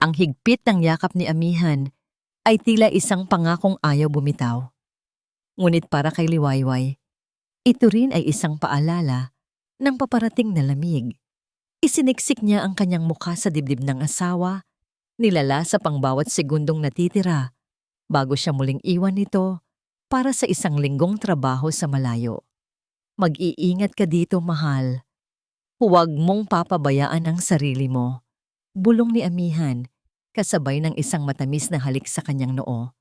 Ang higpit ng yakap ni Amihan ay tila isang pangakong ayaw bumitaw. Ngunit para kay Liwayway, ito rin ay isang paalala ng paparating na lamig. Isiniksik niya ang kanyang mukha sa dibdib ng asawa, nilala sa pangbawat segundong natitira bago siya muling iwan nito para sa isang linggong trabaho sa malayo. Mag-iingat ka dito, mahal. Huwag mong papabayaan ang sarili mo. Bulong ni Amihan, kasabay ng isang matamis na halik sa kanyang noo.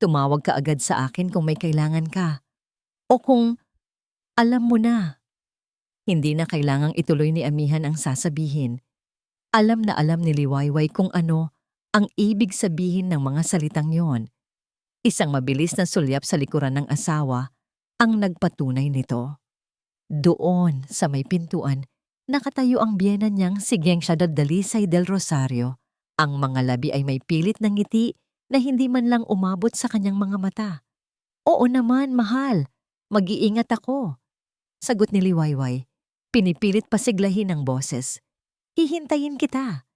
Tumawag ka agad sa akin kung may kailangan ka. O kung alam mo na. Hindi na kailangang ituloy ni Amihan ang sasabihin. Alam na alam ni Liwayway kung ano ang ibig sabihin ng mga salitang yon. Isang mabilis na sulyap sa likuran ng asawa ang nagpatunay nito. Doon sa may pintuan, nakatayo ang biyena niyang si Geng Ciudad Dalisay del Rosario. Ang mga labi ay may pilit ng ngiti na hindi man lang umabot sa kanyang mga mata. Oo naman, mahal. Mag-iingat ako. Sagot ni Liwayway. Pinipilit pasiglahin ang boses. Hihintayin kita.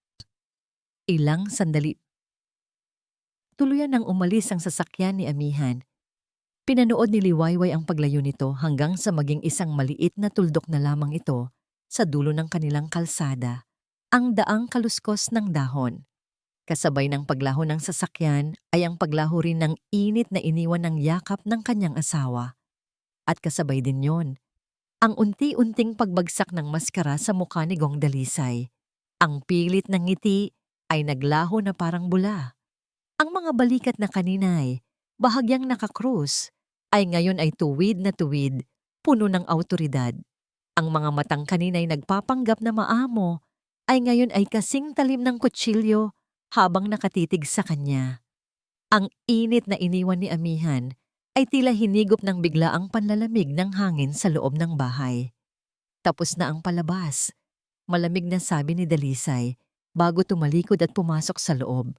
Ilang sandali. Tuluyan nang umalis ang sasakyan ni Amihan. Pinanood ni Liwayway ang paglayo nito hanggang sa maging isang maliit na tuldok na lamang ito sa dulo ng kanilang kalsada, ang daang kaluskos ng dahon. Kasabay ng paglaho ng sasakyan ay ang paglaho rin ng init na iniwan ng yakap ng kanyang asawa. At kasabay din yon, ang unti-unting pagbagsak ng maskara sa mukha ni Gong Dalisay. Ang pilit ng ngiti ay naglaho na parang bula. Ang mga balikat na kaninay, bahagyang nakakrus, ay ngayon ay tuwid na tuwid, puno ng awtoridad. Ang mga matang kaninay nagpapanggap na maamo, ay ngayon ay kasing talim ng kutsilyo habang nakatitig sa kanya. Ang init na iniwan ni Amihan ay tila hinigop ng biglaang panlalamig ng hangin sa loob ng bahay. Tapos na ang palabas, malamig na sabi ni Dalisay bago tumalikod at pumasok sa loob.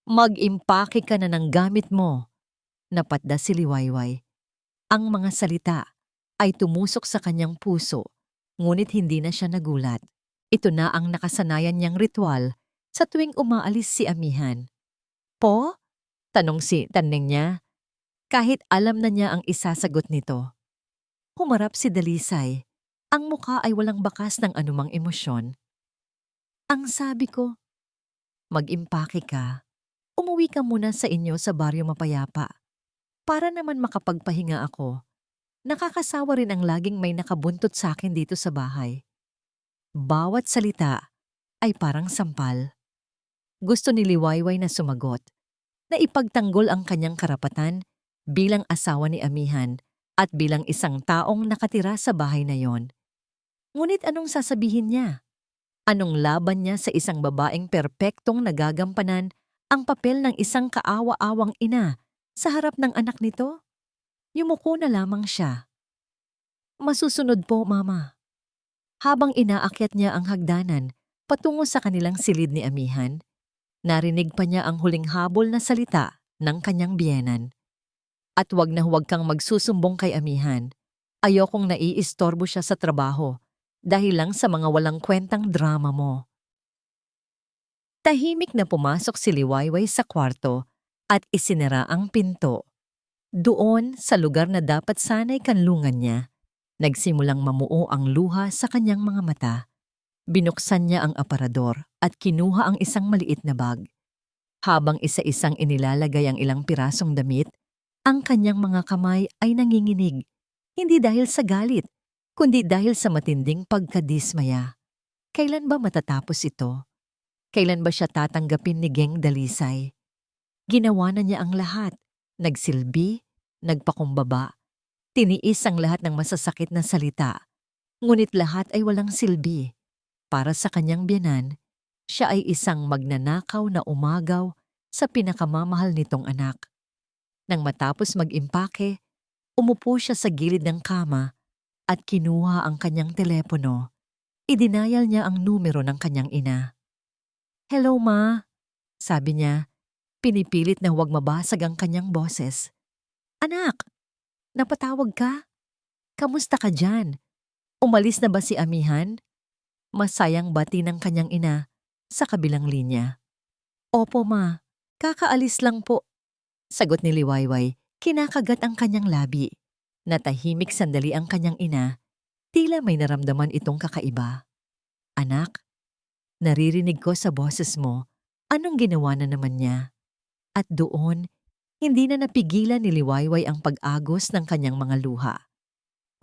Mag-impake ka na ng gamit mo, napatda si Liwayway. Ang mga salita ay tumusok sa kanyang puso, ngunit hindi na siya nagulat. Ito na ang nakasanayan niyang ritual sa tuwing umaalis si Amihan. Po? Tanong niya. Kahit alam na niya ang isasagot nito. Humarap si Dalisay. Ang mukha ay walang bakas ng anumang emosyon. Ang sabi ko, mag-impake ka. Umuwi ka muna sa inyo sa baryo mapayapa. Para naman makapagpahinga ako. Nakakasawa rin ang laging may nakabuntot sa akin dito sa bahay. Bawat salita ay parang sampal. Gusto ni Liwayway na sumagot, na ipagtanggol ang kanyang karapatan bilang asawa ni Amihan at bilang isang taong nakatira sa bahay na yon. Ngunit anong sasabihin niya? Anong laban niya sa isang babaeng perpektong nagagampanan ang papel ng isang kaawa-awang ina sa harap ng anak nito? Yumuko na lamang siya. Masusunod po, Mama. Habang inaakyat niya ang hagdanan patungo sa kanilang silid ni Amihan, narinig pa niya ang huling habol na salita ng kanyang biyenan. At huwag na huwag kang magsusumbong kay Amihan. Ayokong naiistorbo siya sa trabaho dahil lang sa mga walang kwentang drama mo. Tahimik na pumasok si Liwayway sa kwarto at isinara ang pinto. Doon, sa lugar na dapat sana'y kanlungan niya, nagsimulang mamuo ang luha sa kanyang mga mata. Binuksan niya ang aparador at kinuha ang isang maliit na bag. Habang isa-isang inilalagay ang ilang pirasong damit, ang kanyang mga kamay ay nanginginig, hindi dahil sa galit, kundi dahil sa matinding pagkadismaya. Kailan ba matatapos ito? Kailan ba siya tatanggapin ni Geng Dalisay? Ginawa na niya ang lahat, nagsilbi, nagpakumbaba, tiniis ang lahat ng masasakit na salita, ngunit lahat ay walang silbi. Para sa kanyang biyenan, siya ay isang magnanakaw na umagaw sa pinakamamahal nitong anak. Nang matapos mag-impake, umupo siya sa gilid ng kama at kinuha ang kanyang telepono. Idinayal niya ang numero ng kanyang ina. Hello, Ma, sabi niya, pinipilit na huwag mabasag ang kanyang boses. Anak, napatawag ka? Kamusta ka dyan? Umalis na ba si Amihan? Masayang bati ng kanyang ina sa kabilang linya. Opo ma, kakaalis lang po. Sagot ni Liwayway, kinakagat ang kanyang labi. Natahimik sandali ang kanyang ina, tila may naramdaman itong kakaiba. Anak, naririnig ko sa boses mo, anong ginawa na naman niya? At doon, hindi na napigilan ni Liwayway ang pag-agos ng kanyang mga luha.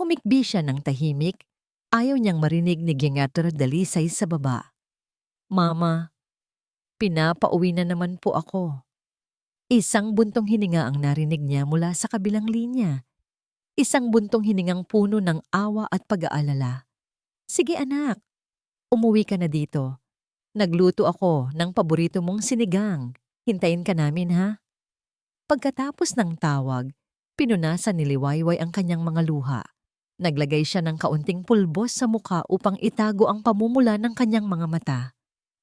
Humikbi siya ng tahimik, ayaw niyang marinig ni Gingator Dalisay sa baba. Mama, pinapauwi na naman po ako. Isang buntong hininga ang narinig niya mula sa kabilang linya. Isang buntong hiningang puno ng awa at pag-aalala. Sige anak, umuwi ka na dito. Nagluto ako ng paborito mong sinigang. Hintayin ka namin ha? Pagkatapos ng tawag, pinunasan ni Liwayway ang kanyang mga luha. Naglagay siya ng kaunting pulbos sa muka upang itago ang pamumula ng kanyang mga mata.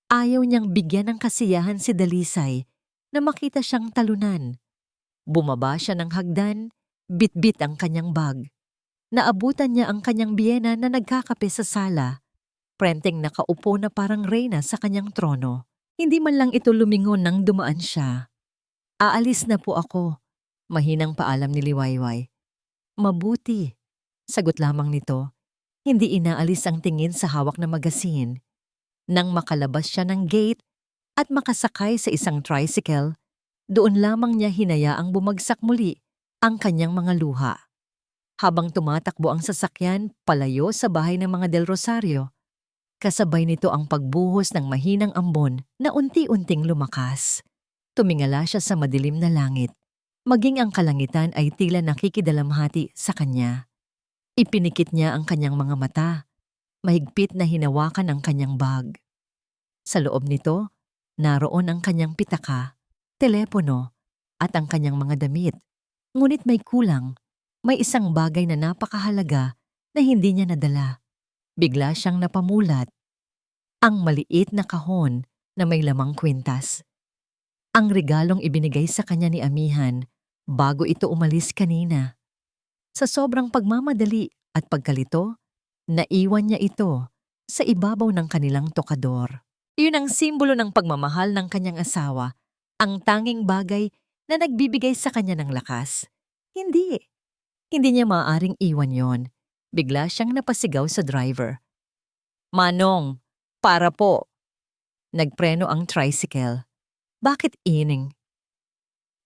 Ayaw niyang bigyan ng kasiyahan si Dalisay na makita siyang talunan. Bumaba siya ng hagdan, bitbit ang kanyang bag. Naabutan niya ang kanyang biyena na nagkakape sa sala. Prenteng nakaupo na parang reyna sa kanyang trono. Hindi man lang ito lumingon nang dumaan siya. Aalis na po ako, mahinang paalam ni Liwayway. Mabuti, sagot lamang nito. Hindi inaalis ang tingin sa hawak na magasin. Nang makalabas siya ng gate at makasakay sa isang tricycle, doon lamang niya hinayaang bumagsak muli ang kanyang mga luha. Habang tumatakbo ang sasakyan palayo sa bahay ng mga Del Rosario, kasabay nito ang pagbuhos ng mahinang ambon na unti-unting lumakas. Tumingala siya sa madilim na langit. Maging ang kalangitan ay tila nakikidalamhati sa kanya. Ipinikit niya ang kanyang mga mata. Mahigpit na hinawakan ang kanyang bag. Sa loob nito, naroon ang kanyang pitaka, telepono, at ang kanyang mga damit. Ngunit may kulang. May isang bagay na napakahalaga na hindi niya nadala. Bigla siyang napamulat. Ang maliit na kahon na may lamang kwintas. Ang regalong ibinigay sa kanya ni Amihan bago ito umalis kanina. Sa sobrang pagmamadali at pagkalito, naiwan niya ito sa ibabaw ng kanilang tokador. Yun ang simbolo ng pagmamahal ng kanyang asawa, ang tanging bagay na nagbibigay sa kanya ng lakas. Hindi niya maaaring iwan yon. Bigla siyang napasigaw sa driver. Manong, para po. Nagpreno ang tricycle. Bakit ining?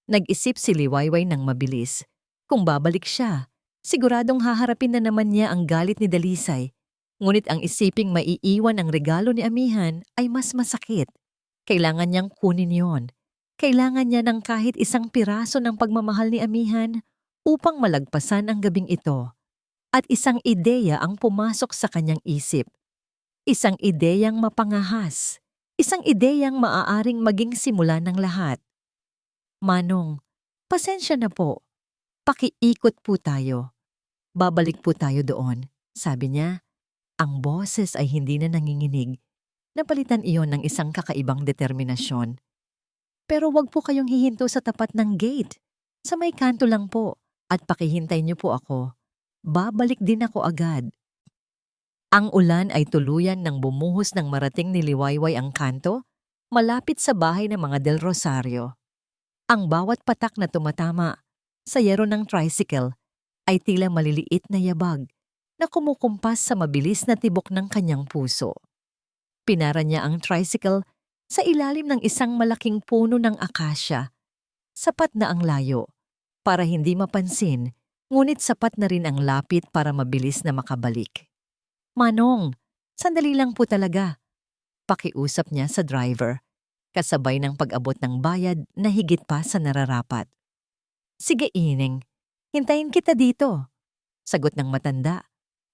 Nag-isip si Liwayway ng mabilis. Kung babalik siya, siguradong haharapin na naman niya ang galit ni Dalisay. Ngunit ang isiping maiiwan ang regalo ni Amihan ay mas masakit. Kailangan niyang kunin yon. Kailangan niya ng kahit isang piraso ng pagmamahal ni Amihan upang malagpasan ang gabing ito. At isang ideya ang pumasok sa kanyang isip. Isang ideyang mapangahas. Isang ideyang maaaring maging simula ng lahat. Manong, pasensya na po. Pakiikot po tayo. Babalik po tayo doon, sabi niya. Ang boses ay hindi na nanginginig. Napalitan iyon ng isang kakaibang determinasyon. Pero wag po kayong hihinto sa tapat ng gate. Sa may kanto lang po at pakihintay niyo po ako. Babalik din ako agad. Ang ulan ay tuluyan nang bumuhos ng marating ni Liwayway ang kanto, malapit sa bahay ng mga Del Rosario. Ang bawat patak na tumatama sa yero ng tricycle ay tila maliliit na yabag na kumukumpas sa mabilis na tibok ng kanyang puso. Pinara niya ang tricycle sa ilalim ng isang malaking puno ng akasya. Sapat na ang layo para hindi mapansin, ngunit sapat na rin ang lapit para mabilis na makabalik. Manong, sandali lang po talaga. Pakiusap niya sa driver, kasabay ng pag-abot ng bayad na higit pa sa nararapat. Sige ining, hintayin kita dito, sagot ng matanda,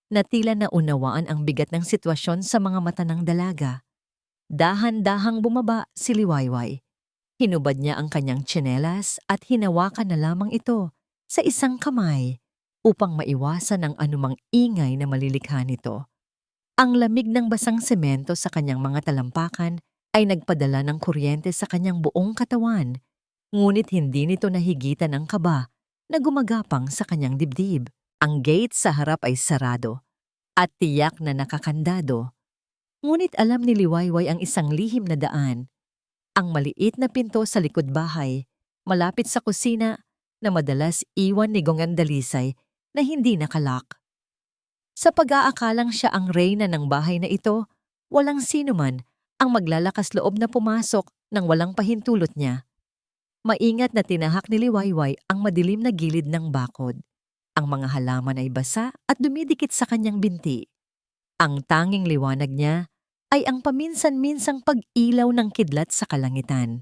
na tila naunawaan ang bigat ng sitwasyon sa mga mata ng dalaga. Dahan-dahang bumaba si Liwayway. Hinubad niya ang kanyang tsinelas at hinawakan na lamang ito sa isang kamay upang maiwasan ang anumang ingay na malilikha nito. Ang lamig ng basang semento sa kanyang mga talampakan ay nagpadala ng kuryente sa kanyang buong katawan, ngunit hindi nito nahigitan ang kaba na gumagapang sa kanyang dibdib. Ang gate sa harap ay sarado at tiyak na nakakandado. Ngunit alam ni Liwayway ang isang lihim na daan. Ang maliit na pinto sa likod bahay, malapit sa kusina, na madalas iwan ni Gongang Dalisay na hindi nakalock. Sa pag-aakalang siya ang reyna ng bahay na ito, walang sino man ang maglalakas loob na pumasok nang walang pahintulot niya. Maingat na tinahak ni Liwayway ang madilim na gilid ng bakod. Ang mga halaman ay basa at dumidikit sa kanyang binti. Ang tanging liwanag niya ay ang paminsan-minsang pag-ilaw ng kidlat sa kalangitan.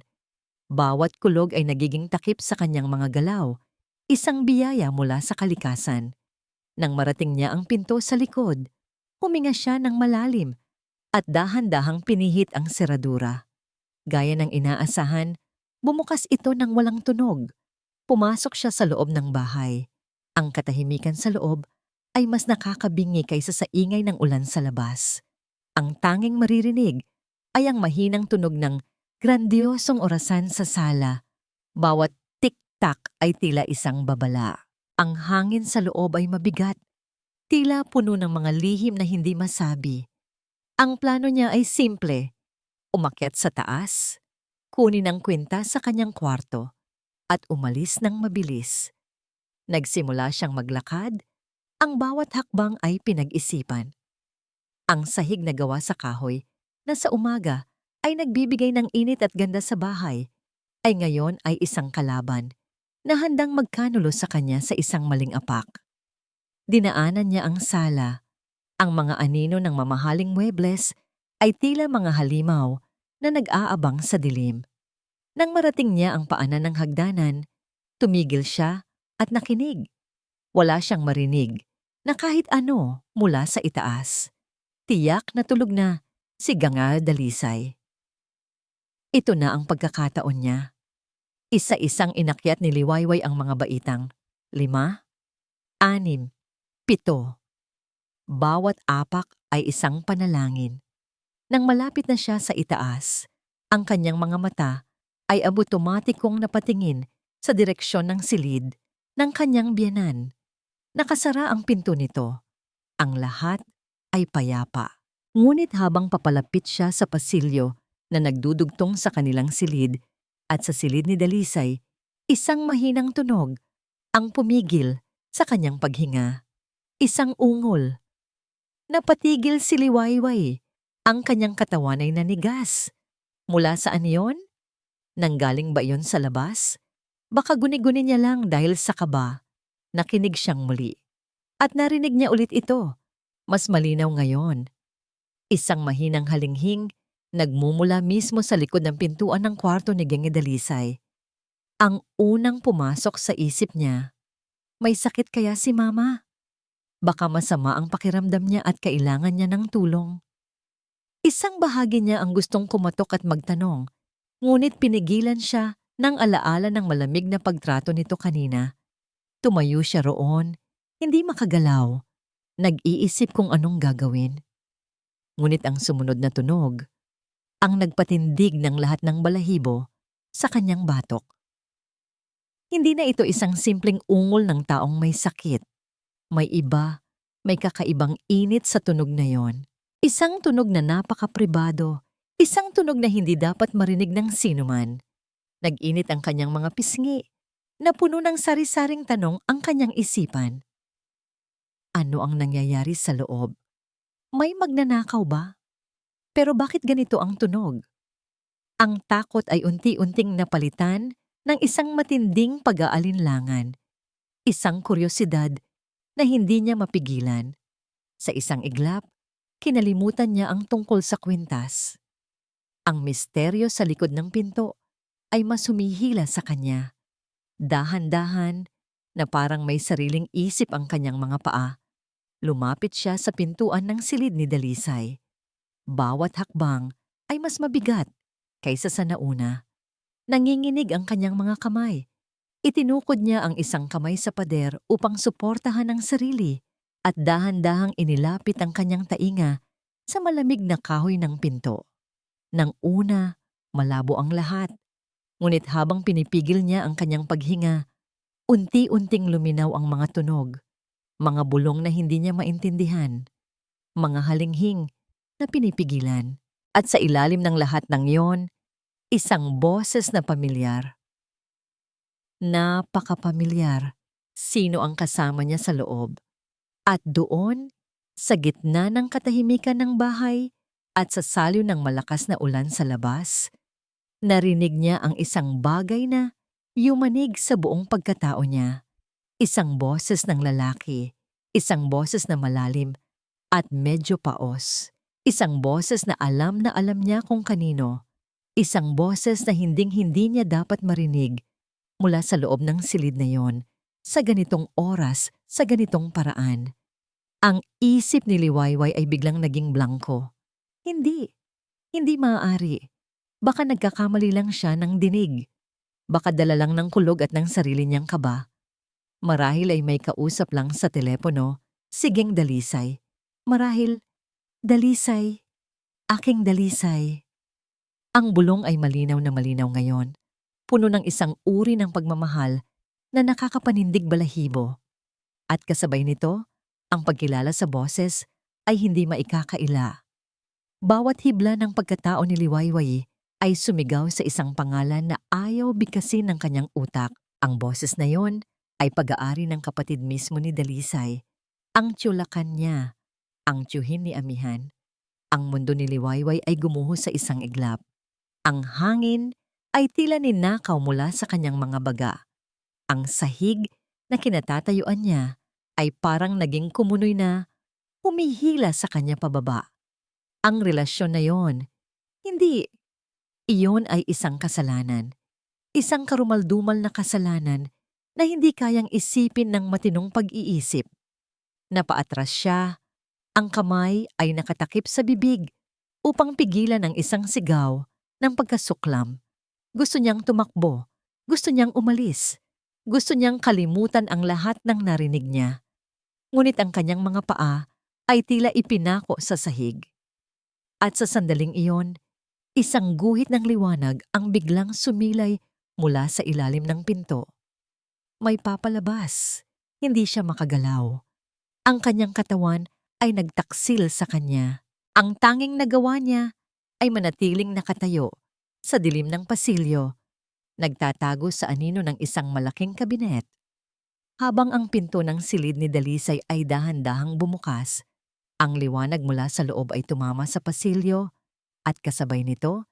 Bawat kulog ay nagiging takip sa kanyang mga galaw, isang biyaya mula sa kalikasan. Nang marating niya ang pinto sa likod, huminga siya ng malalim at dahan-dahang pinihit ang seradura. Gaya ng inaasahan, bumukas ito ng walang tunog. Pumasok siya sa loob ng bahay. Ang katahimikan sa loob ay mas nakakabingi kaysa sa ingay ng ulan sa labas. Ang tanging maririnig ay ang mahinang tunog ng grandiosong orasan sa sala. Bawat tik-tak ay tila isang babala. Ang hangin sa loob ay mabigat, tila puno ng mga lihim na hindi masabi. Ang plano niya ay simple, umakyat sa taas, kunin ang kwinta sa kanyang kwarto, at umalis ng mabilis. Nagsimula siyang maglakad, ang bawat hakbang ay pinag-isipan. Ang sahig na gawa sa kahoy na sa umaga ay nagbibigay ng init at ganda sa bahay, ay ngayon ay isang kalaban na handang magkanulo sa kanya sa isang maling apak. Dinaanan niya ang sala. Ang mga anino ng mamahaling muebles ay tila mga halimaw na nag-aabang sa dilim. Nang marating niya ang paanan ng hagdanan, tumigil siya at nakinig. Wala siyang marinig na kahit ano mula sa itaas. Tiyak na tulog na si Gongang Dalisay. Ito na ang pagkakataon niya. Isa-isang inakyat ni Liwayway ang mga baitang. 5, 6, 7. Bawat apak ay isang panalangin. Nang malapit na siya sa itaas, ang kanyang mga mata ay automatikong napatingin sa direksyon ng silid ng kanyang biyenan. Nakasara ang pinto nito. Ang lahat ay payapa. Ngunit habang papalapit siya sa pasilyo na nagdudugtong sa kanilang silid at sa silid ni Dalisay, isang mahinang tunog ang pumigil sa kanyang paghinga. Isang ungol. Napatigil si Liwayway. Ang kanyang katawan ay nanigas. Mula saan yon? Nanggaling ba yon sa labas? Baka guni-guni niya lang dahil sa kaba. Nakinig siyang muli. At narinig niya ulit ito. Mas malinaw ngayon. Isang mahinang halinghing nagmumula mismo sa likod ng pintuan ng kwarto ni Gongang Dalisay. Ang unang pumasok sa isip niya, may sakit kaya si Mama? Baka masama ang pakiramdam niya at kailangan niya ng tulong. Isang bahagi niya ang gustong kumatok at magtanong, ngunit pinigilan siya ng alaala ng malamig na pagtrato nito kanina. Tumayo siya roon, hindi makagalaw. Nag-iisip kung anong gagawin. Ngunit ang sumunod na tunog, ang nagpatindig ng lahat ng balahibo sa kanyang batok. Hindi na ito isang simpleng ungol ng taong may sakit. May iba, may kakaibang init sa tunog na yon. Isang tunog na napaka-pribado, isang tunog na hindi dapat marinig ng sinuman. Nag-init ang kanyang mga pisngi, na puno ng sari-saring tanong ang kanyang isipan. Ano ang nangyayari sa loob? May magnanakaw ba? Pero bakit ganito ang tunog? Ang takot ay unti-unting napalitan ng isang matinding pag-aalinlangan. Isang kuryosidad na hindi niya mapigilan. Sa isang iglap, kinalimutan niya ang tungkol sa kwintas. Ang misteryo sa likod ng pinto ay mas humihila sa kanya. Dahan-dahan na parang may sariling isip ang kanyang mga paa. Lumapit siya sa pintuan ng silid ni Dalisay. Bawat hakbang ay mas mabigat kaysa sa nauna. Nanginginig ang kanyang mga kamay. Itinukod niya ang isang kamay sa pader upang suportahan ang sarili at dahan-dahang inilapit ang kanyang tainga sa malamig na kahoy ng pinto. Nang una, malabo ang lahat. Ngunit habang pinipigil niya ang kanyang paghinga, unti-unting luminaw ang mga tunog. Mga bulong na hindi niya maintindihan, mga halinghing na pinipigilan. At sa ilalim ng lahat ng yon, Isang boses na pamilyar. Napakapamilyar. Sino ang kasama niya sa loob? At doon, sa gitna ng katahimikan ng bahay at sa saliw ng malakas na ulan sa labas, narinig niya ang isang bagay na yumanig sa buong pagkatao niya. Isang boses ng lalaki, isang boses na malalim at medyo paos. Isang boses na alam niya kung kanino. Isang boses na hinding-hindi niya dapat marinig mula sa loob ng silid na yon, sa ganitong oras, sa ganitong paraan. Ang isip ni Liwayway ay biglang naging blanko. Hindi maaari. Baka nagkakamali lang siya ng dinig. Baka dala lang ng kulog at ng sarili niyang kaba. Marahil ay may kausap lang sa telepono. Sigeng dalisay. Marahil, dalisay. Aking dalisay. Ang bulong ay malinaw na malinaw ngayon. Puno ng isang uri ng pagmamahal na nakakapanindig balahibo. At kasabay nito, ang pagkilala sa boses ay hindi maikakaila. Bawat hibla ng pagkatao ni Liwayway ay sumigaw sa isang pangalan na ayaw bigkasin ng kanyang utak. Ang boses na yon ay pag-aari ng kapatid mismo ni Dalisay. Ang tiyulakan niya, ang tiyuhin ni Amihan. Ang mundo ni Liwayway ay gumuho sa isang iglap. Ang hangin ay tila ninakaw mula sa kanyang mga baga. Ang sahig na kinatatayuan niya ay parang naging kumunoy na humihila sa kanya pababa. Ang relasyon na yon, hindi. Iyon ay isang kasalanan. Isang karumaldumal na kasalanan na hindi kayang isipin ng matinong pag-iisip. Napaatras siya, ang kamay ay nakatakip sa bibig upang pigilan ang isang sigaw ng pagkasuklam. Gusto niyang tumakbo, gusto niyang umalis, gusto niyang kalimutan ang lahat ng narinig niya. Ngunit ang kanyang mga paa ay tila ipinako sa sahig. At sa sandaling iyon, isang guhit ng liwanag ang biglang sumilay mula sa ilalim ng pinto. May papalabas, hindi siya makagalaw. Ang kanyang katawan ay nagtaksil sa kanya. Ang tanging nagawa niya ay manatiling nakatayo sa dilim ng pasilyo, nagtatago sa anino ng isang malaking kabinet. Habang ang pinto ng silid ni Dalisay ay dahan-dahang bumukas, ang liwanag mula sa loob ay tumama sa pasilyo at kasabay nito,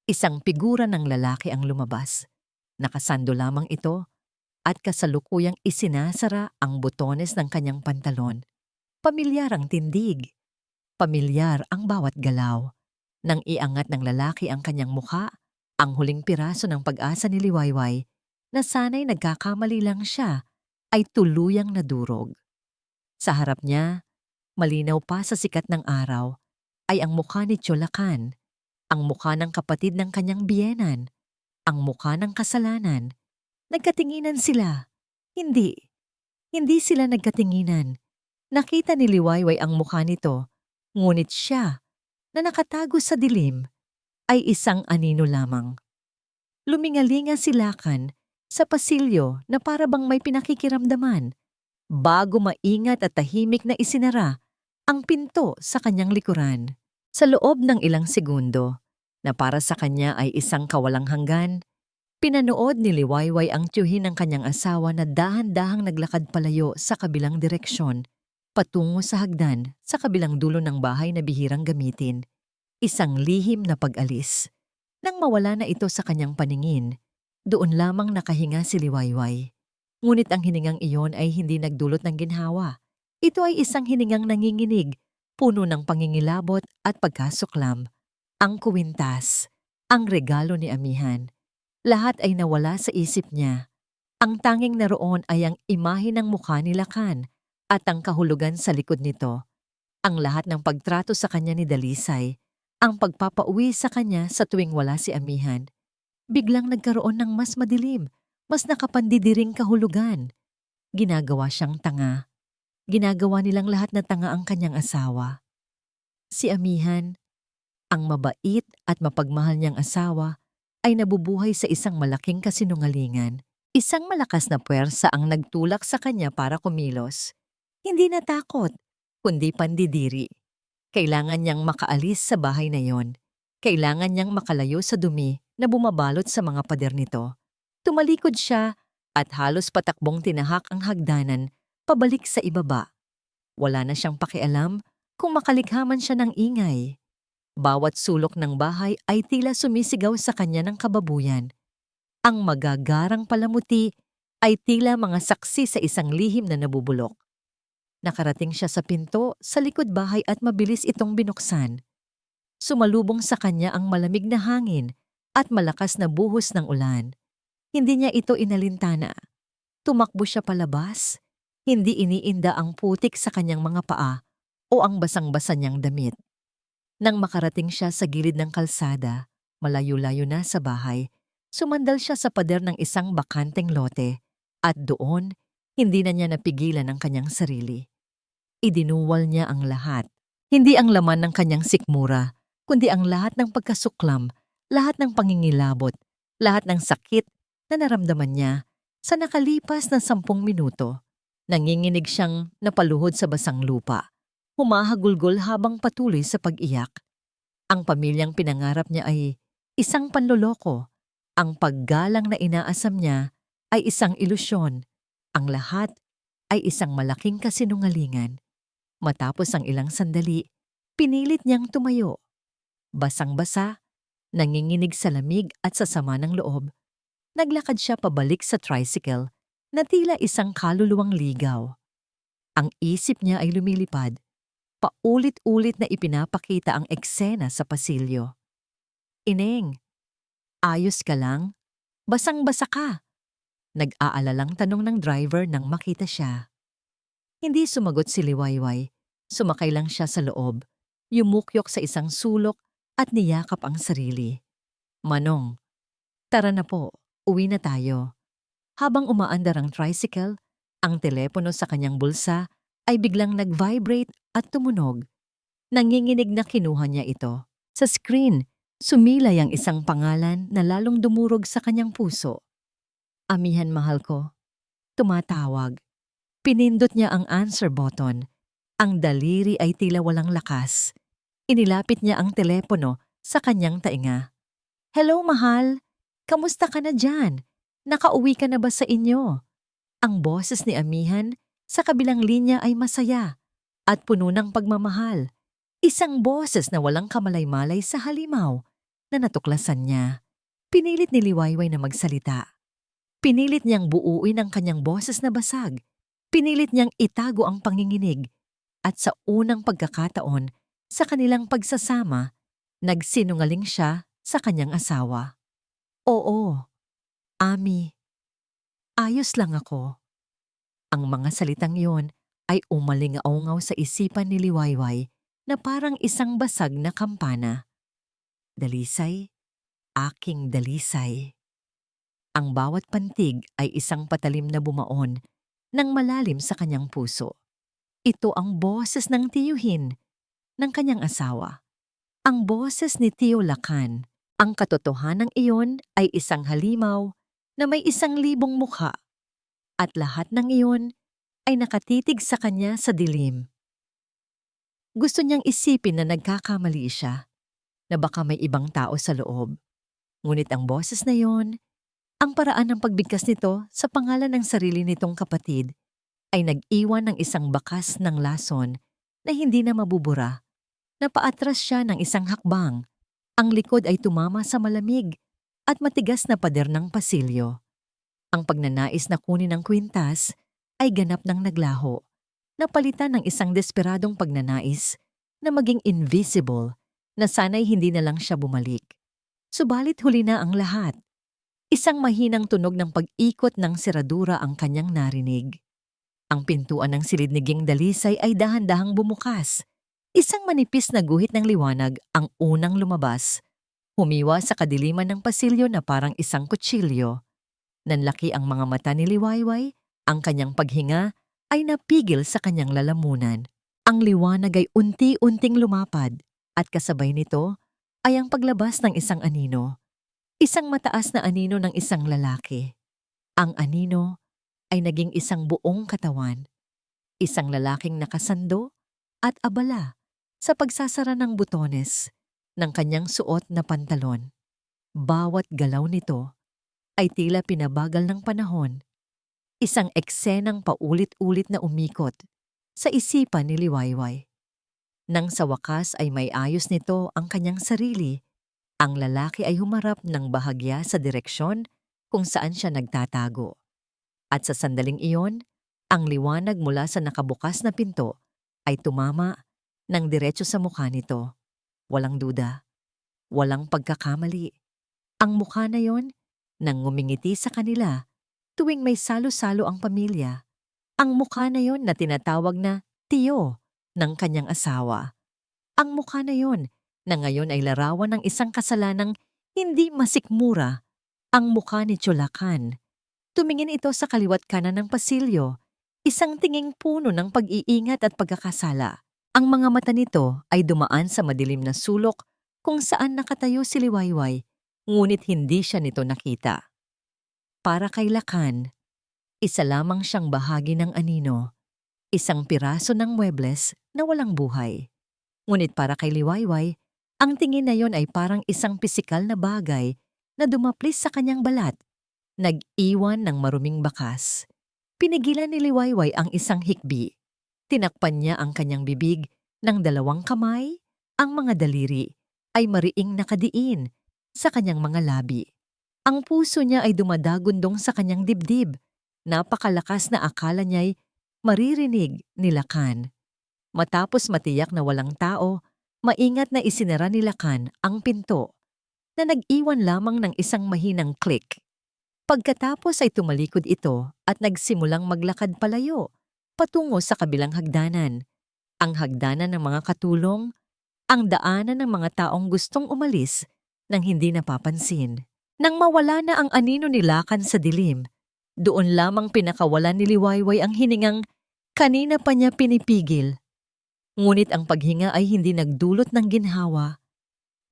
isang figura ng lalaki ang lumabas. Nakasando lamang ito at kasalukuyang isinasara ang butones ng kanyang pantalon. Pamilyar ang tindig. Pamilyar ang bawat galaw. Nang iangat ng lalaki ang kanyang mukha, ang huling piraso ng pag-asa ni Liwayway na sana'y nagkakamali lang siya ay tuluyang nadurog. Sa harap niya, malinaw pa sa sikat ng araw, ay ang mukha ni Tiyulakan, ang mukha ng kapatid ng kanyang biyenan, ang mukha ng kasalanan. Nagkatinginan sila. Hindi sila nagkatinginan. Nakita ni Liwayway ang mukha nito, ngunit siya, na nakatago sa dilim, ay isang anino lamang. Lumingalinga si Lakan sa pasilyo na para bang may pinakikiramdaman, bago maingat at tahimik na isinara ang pinto sa kanyang likuran. Sa loob ng ilang segundo, na para sa kanya ay isang kawalang hanggan, pinanood ni Liwayway ang tiyuhin ng kanyang asawa na dahan-dahang naglakad palayo sa kabilang direksyon, patungo sa hagdan sa kabilang dulo ng bahay na bihirang gamitin. Isang lihim na pag-alis. Nang mawala na ito sa kanyang paningin, doon lamang nakahinga si Liwayway. Ngunit ang hiningang iyon ay hindi nagdulot ng ginhawa. Ito ay isang hiningang nanginginig, puno ng pangingilabot at pagkasuklam. Ang kuwintas, ang regalo ni Amihan. Lahat ay nawala sa isip niya. Ang tanging naroon ay ang imahe ng mukha ni Lakan at ang kahulugan sa likod nito. Ang lahat ng pagtrato sa kanya ni Dalisay, ang pagpapauwi sa kanya sa tuwing wala si Amihan, biglang nagkaroon ng mas madilim, mas nakapandidiring kahulugan. Ginagawa siyang tanga. Ginagawa nilang lahat na tanga ang kanyang asawa. Si Amihan, ang mabait at mapagmahal niyang asawa, ay nabubuhay sa isang malaking kasinungalingan. Isang malakas na puwersa ang nagtulak sa kanya para kumilos. Hindi natakot, kundi pandidiri. Kailangan niyang makaalis sa bahay na yon. Kailangan niyang makalayo sa dumi na bumabalot sa mga pader nito. Tumalikod siya at halos patakbong tinahak ang hagdanan pabalik sa ibaba. Wala na siyang pakialam kung makalikha man siya ng ingay. Bawat sulok ng bahay ay tila sumisigaw sa kanya ng kababuyan. Ang magagarang palamuti ay tila mga saksi sa isang lihim na nabubulok. Nakarating siya sa pinto sa likod bahay at mabilis itong binuksan. Sumalubong sa kanya ang malamig na hangin at malakas na buhos ng ulan. Hindi niya ito inalintana. Tumakbo siya palabas. Hindi iniinda ang putik sa kanyang mga paa o ang basang-basa niyang damit. Nang makarating siya sa gilid ng kalsada, malayo-layo na sa bahay, sumandal siya sa pader ng isang bakanteng lote at doon, hindi na niya napigilan ang kanyang sarili. Idinuwal niya ang lahat. Hindi ang laman ng kanyang sikmura, kundi ang lahat ng pagkasuklam, lahat ng pangingilabot, lahat ng sakit na naramdaman niya sa nakalipas na 10 minuto. Nanginginig siyang napaluhod sa basang lupa. Humahagulgol habang patuloy sa pag-iyak. Ang pamilyang pinangarap niya ay isang panloloko. Ang paggalang na inaasam niya ay isang ilusyon. Ang lahat ay isang malaking kasinungalingan. Matapos ang ilang sandali, pinilit niyang tumayo. Basang-basa, nanginginig sa lamig at sa sama ng loob. Naglakad siya pabalik sa tricycle na tila isang kaluluwang ligaw. Ang isip niya ay lumilipad. Paulit-ulit na ipinapakita ang eksena sa pasilyo. "Ineng, ayos ka lang? Basang-basa ka." Nag-aalalang tanong ng driver nang makita siya. Hindi sumagot si Liwayway. Sumakay lang siya sa loob, yumukyok sa isang sulok at niyakap ang sarili. "Manong, tara na po, uwi na tayo." Habang umaandar ang tricycle, ang telepono sa kanyang bulsa ay biglang nag-vibrate at tumunog. Nanginginig na kinuha niya ito. Sa screen, sumilay ang isang pangalan na lalong dumurog sa kanyang puso. "Amihan, mahal ko." Tumatawag. Pinindot niya ang answer button. Ang daliri ay tila walang lakas. Inilapit niya ang telepono sa kanyang tainga. "Hello, mahal. Kamusta ka na dyan? Nakauwi ka na ba sa inyo?" Ang boses ni Amihan sa kabilang linya ay masaya at puno ng pagmamahal. Isang boses na walang kamalay-malay sa halimaw na natuklasan niya. Pinilit ni Liwayway na magsalita. Pinilit niyang buuin ang kanyang boses na basag. Pinilit niyang itago ang panginginig. At sa unang pagkakataon, sa kanilang pagsasama, nagsinungaling siya sa kanyang asawa. "Oo, Ami, ayos lang ako." Ang mga salitang iyon ay umalingaw-ngaw sa isipan ni Liwayway na parang isang basag na kampana. Dalisay, aking dalisay. Ang bawat pantig ay isang patalim na bumaon ng malalim sa kanyang puso. Ito ang boses ng tiyuhin ng kanyang asawa. Ang boses ni Tio Lacan. Ang katotohanan iyon ay isang halimaw na may 1,000 mukha. At lahat ng iyon ay nakatitig sa kanya sa dilim. Gusto niyang isipin na nagkakamali siya, na baka may ibang tao sa loob. Ngunit ang boses na iyon, ang paraan ng pagbigkas nito sa pangalan ng sarili nitong kapatid, ay nag-iwan ng isang bakas ng lason na hindi na mabubura. Napaatras siya ng isang hakbang. Ang likod ay tumama sa malamig at matigas na pader ng pasilyo. Ang pagnanais na kunin ng kwintas ay ganap ng naglaho, napalitan ng isang desperadong pagnanais na maging invisible na sana'y hindi na lang siya bumalik. Subalit huli na ang lahat. Isang mahinang tunog ng pag-ikot ng seradura ang kanyang narinig. Ang pintuan ng silid ni Ging Dalisay ay dahan-dahang bumukas. Isang manipis na guhit ng liwanag ang unang lumabas. Humiwa sa kadiliman ng pasilyo na parang isang kutsilyo. Nanlaki ang mga mata ni Liwayway, ang kanyang paghinga ay napigil sa kanyang lalamunan. Ang liwanag ay unti-unting lumapad at kasabay nito ay ang paglabas ng isang anino. Isang mataas na anino ng isang lalaki. Ang anino ay naging isang buong katawan. Isang lalaking nakasando at abala sa pagsasara ng butones. ng kanyang suot na pantalon. Bawat galaw nito ay tila pinabagal ng panahon, isang eksenang paulit-ulit na umikot sa isipan ni Liwayway. Nang sa wakas ay may ayos nito ang kanyang sarili, ang lalaki ay humarap ng bahagya sa direksyon kung saan siya nagtatago. At sa sandaling iyon, ang liwanag mula sa nakabukas na pinto ay tumama ng diretso sa mukha nito. Walang duda, walang pagkakamali. Ang mukha na yon nang ngumingiti sa kanila tuwing may salo-salo ang pamilya. Ang mukha na yon na tinatawag na tiyo ng kanyang asawa. Ang mukha na yon na ngayon ay larawan ng isang kasalanang hindi masikmura. Ang mukha ni Chulacan. Tumingin ito sa kaliwat kanan ng pasilyo, isang tinging puno ng pag-iingat at pagkakasala. Ang mga mata nito ay dumaan sa madilim na sulok kung saan nakatayo si Liwayway, ngunit hindi siya nito nakita. Para kay Lacan, isa lamang siyang bahagi ng anino, isang piraso ng muebles na walang buhay. Ngunit para kay Liwayway, ang tingin na yon ay parang isang pisikal na bagay na dumaplis sa kanyang balat, nag-iwan ng maruming bakas. Pinigilan ni Liwayway ang isang hikbi. Tinakpan niya ang kanyang bibig ng 2 kamay, ang mga daliri ay mariing nakadiin sa kanyang mga labi. Ang puso niya ay dumadagundong sa kanyang dibdib. Napakalakas na akala niya'y maririnig ni Lacan. Matapos matiyak na walang tao, maingat na isinara ni Lacan ang pinto na nag-iwan lamang ng isang mahinang click. Pagkatapos ay tumalikod ito at nagsimulang maglakad palayo patungo sa kabilang hagdanan. Ang hagdanan ng mga katulong, ang daanan ng mga taong gustong umalis nang hindi napapansin. Nang mawala na ang anino ni Lacan sa dilim, doon lamang pinakawalan ni Liwayway ang hiningang kanina pa niya pinipigil. Ngunit ang paghinga ay hindi nagdulot ng ginhawa.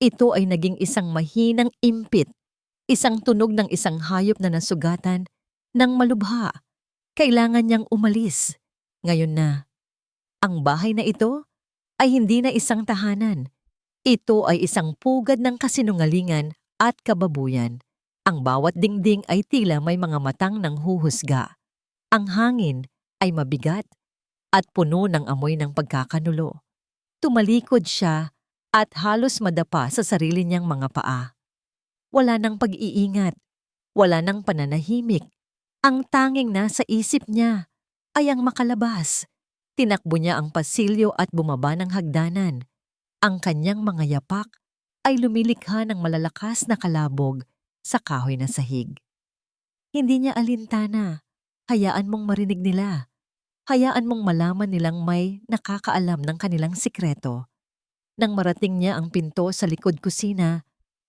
Ito ay naging isang mahinang impit, isang tunog ng isang hayop na nasugatan ng malubha. Kailangan niyang umalis. Ngayon na. Ang bahay na ito ay hindi na isang tahanan. Ito ay isang pugad ng kasinungalingan at kababuyan. Ang bawat dingding ay tila may mga matang nanghuhusga. Ang hangin ay mabigat at puno ng amoy ng pagkakanulo. Tumalikod siya at halos madapa sa sarili niyang mga paa. Wala nang pag-iingat, wala nang pananahimik. Ang tanging nasa isip niya ay ang makalabas. Tinakbo niya ang pasilyo at bumaba ng hagdanan. Ang kanyang mga yapak ay lumilikha ng malalakas na kalabog sa kahoy na sahig. Hindi niya alintana. Hayaan mong marinig nila. Hayaan mong malaman nilang may nakakaalam ng kanilang sikreto. Nang marating niya ang pinto sa likod kusina,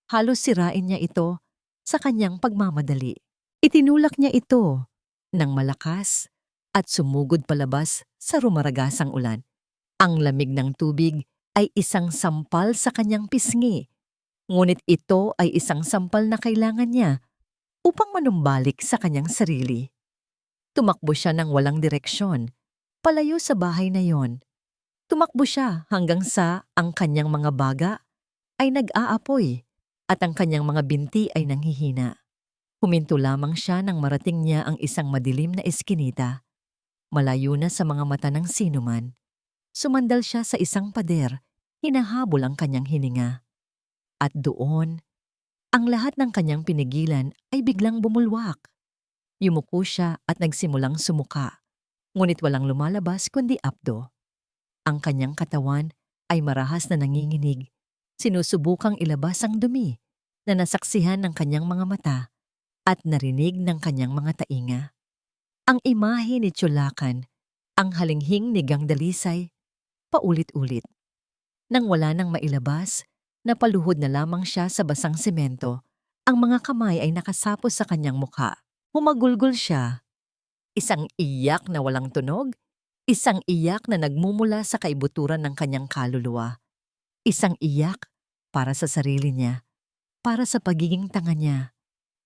halos sirain niya ito sa kanyang pagmamadali. Itinulak niya ito ng malakas at sumugod palabas sa rumaragasang ulan. Ang lamig ng tubig ay isang sampal sa kanyang pisngi, ngunit ito ay isang sampal na kailangan niya upang manumbalik sa kanyang sarili. Tumakbo siya ng walang direksyon, palayo sa bahay na yon. Tumakbo siya hanggang sa ang kanyang mga baga ay nag-aapoy at ang kanyang mga binti ay nanghihina. Huminto lamang siya nang marating niya ang isang madilim na eskinita. Malayo na sa mga mata ng sinuman. Sumandal siya sa isang pader, hinahabol ang kanyang hininga. At doon, ang lahat ng kanyang pinigilan ay biglang bumulwak. Yumuko siya at nagsimulang sumuka, ngunit walang lumalabas kundi apdo. Ang kanyang katawan ay marahas na nanginginig, sinusubukang ilabas ang dumi na nasaksihan ng kanyang mga mata at narinig ng kanyang mga tainga. Ang imahe ni Chulacan, ang halinghing ni Gang Dalisay, paulit-ulit. Nang wala nang mailabas, napaluhod na lamang siya sa basang semento. Ang mga kamay ay nakasapos sa kanyang mukha. Humagulgol siya. Isang iyak na walang tunog, isang iyak na nagmumula sa kaibuturan ng kanyang kaluluwa. Isang iyak para sa sarili niya, para sa pagiging tanga niya.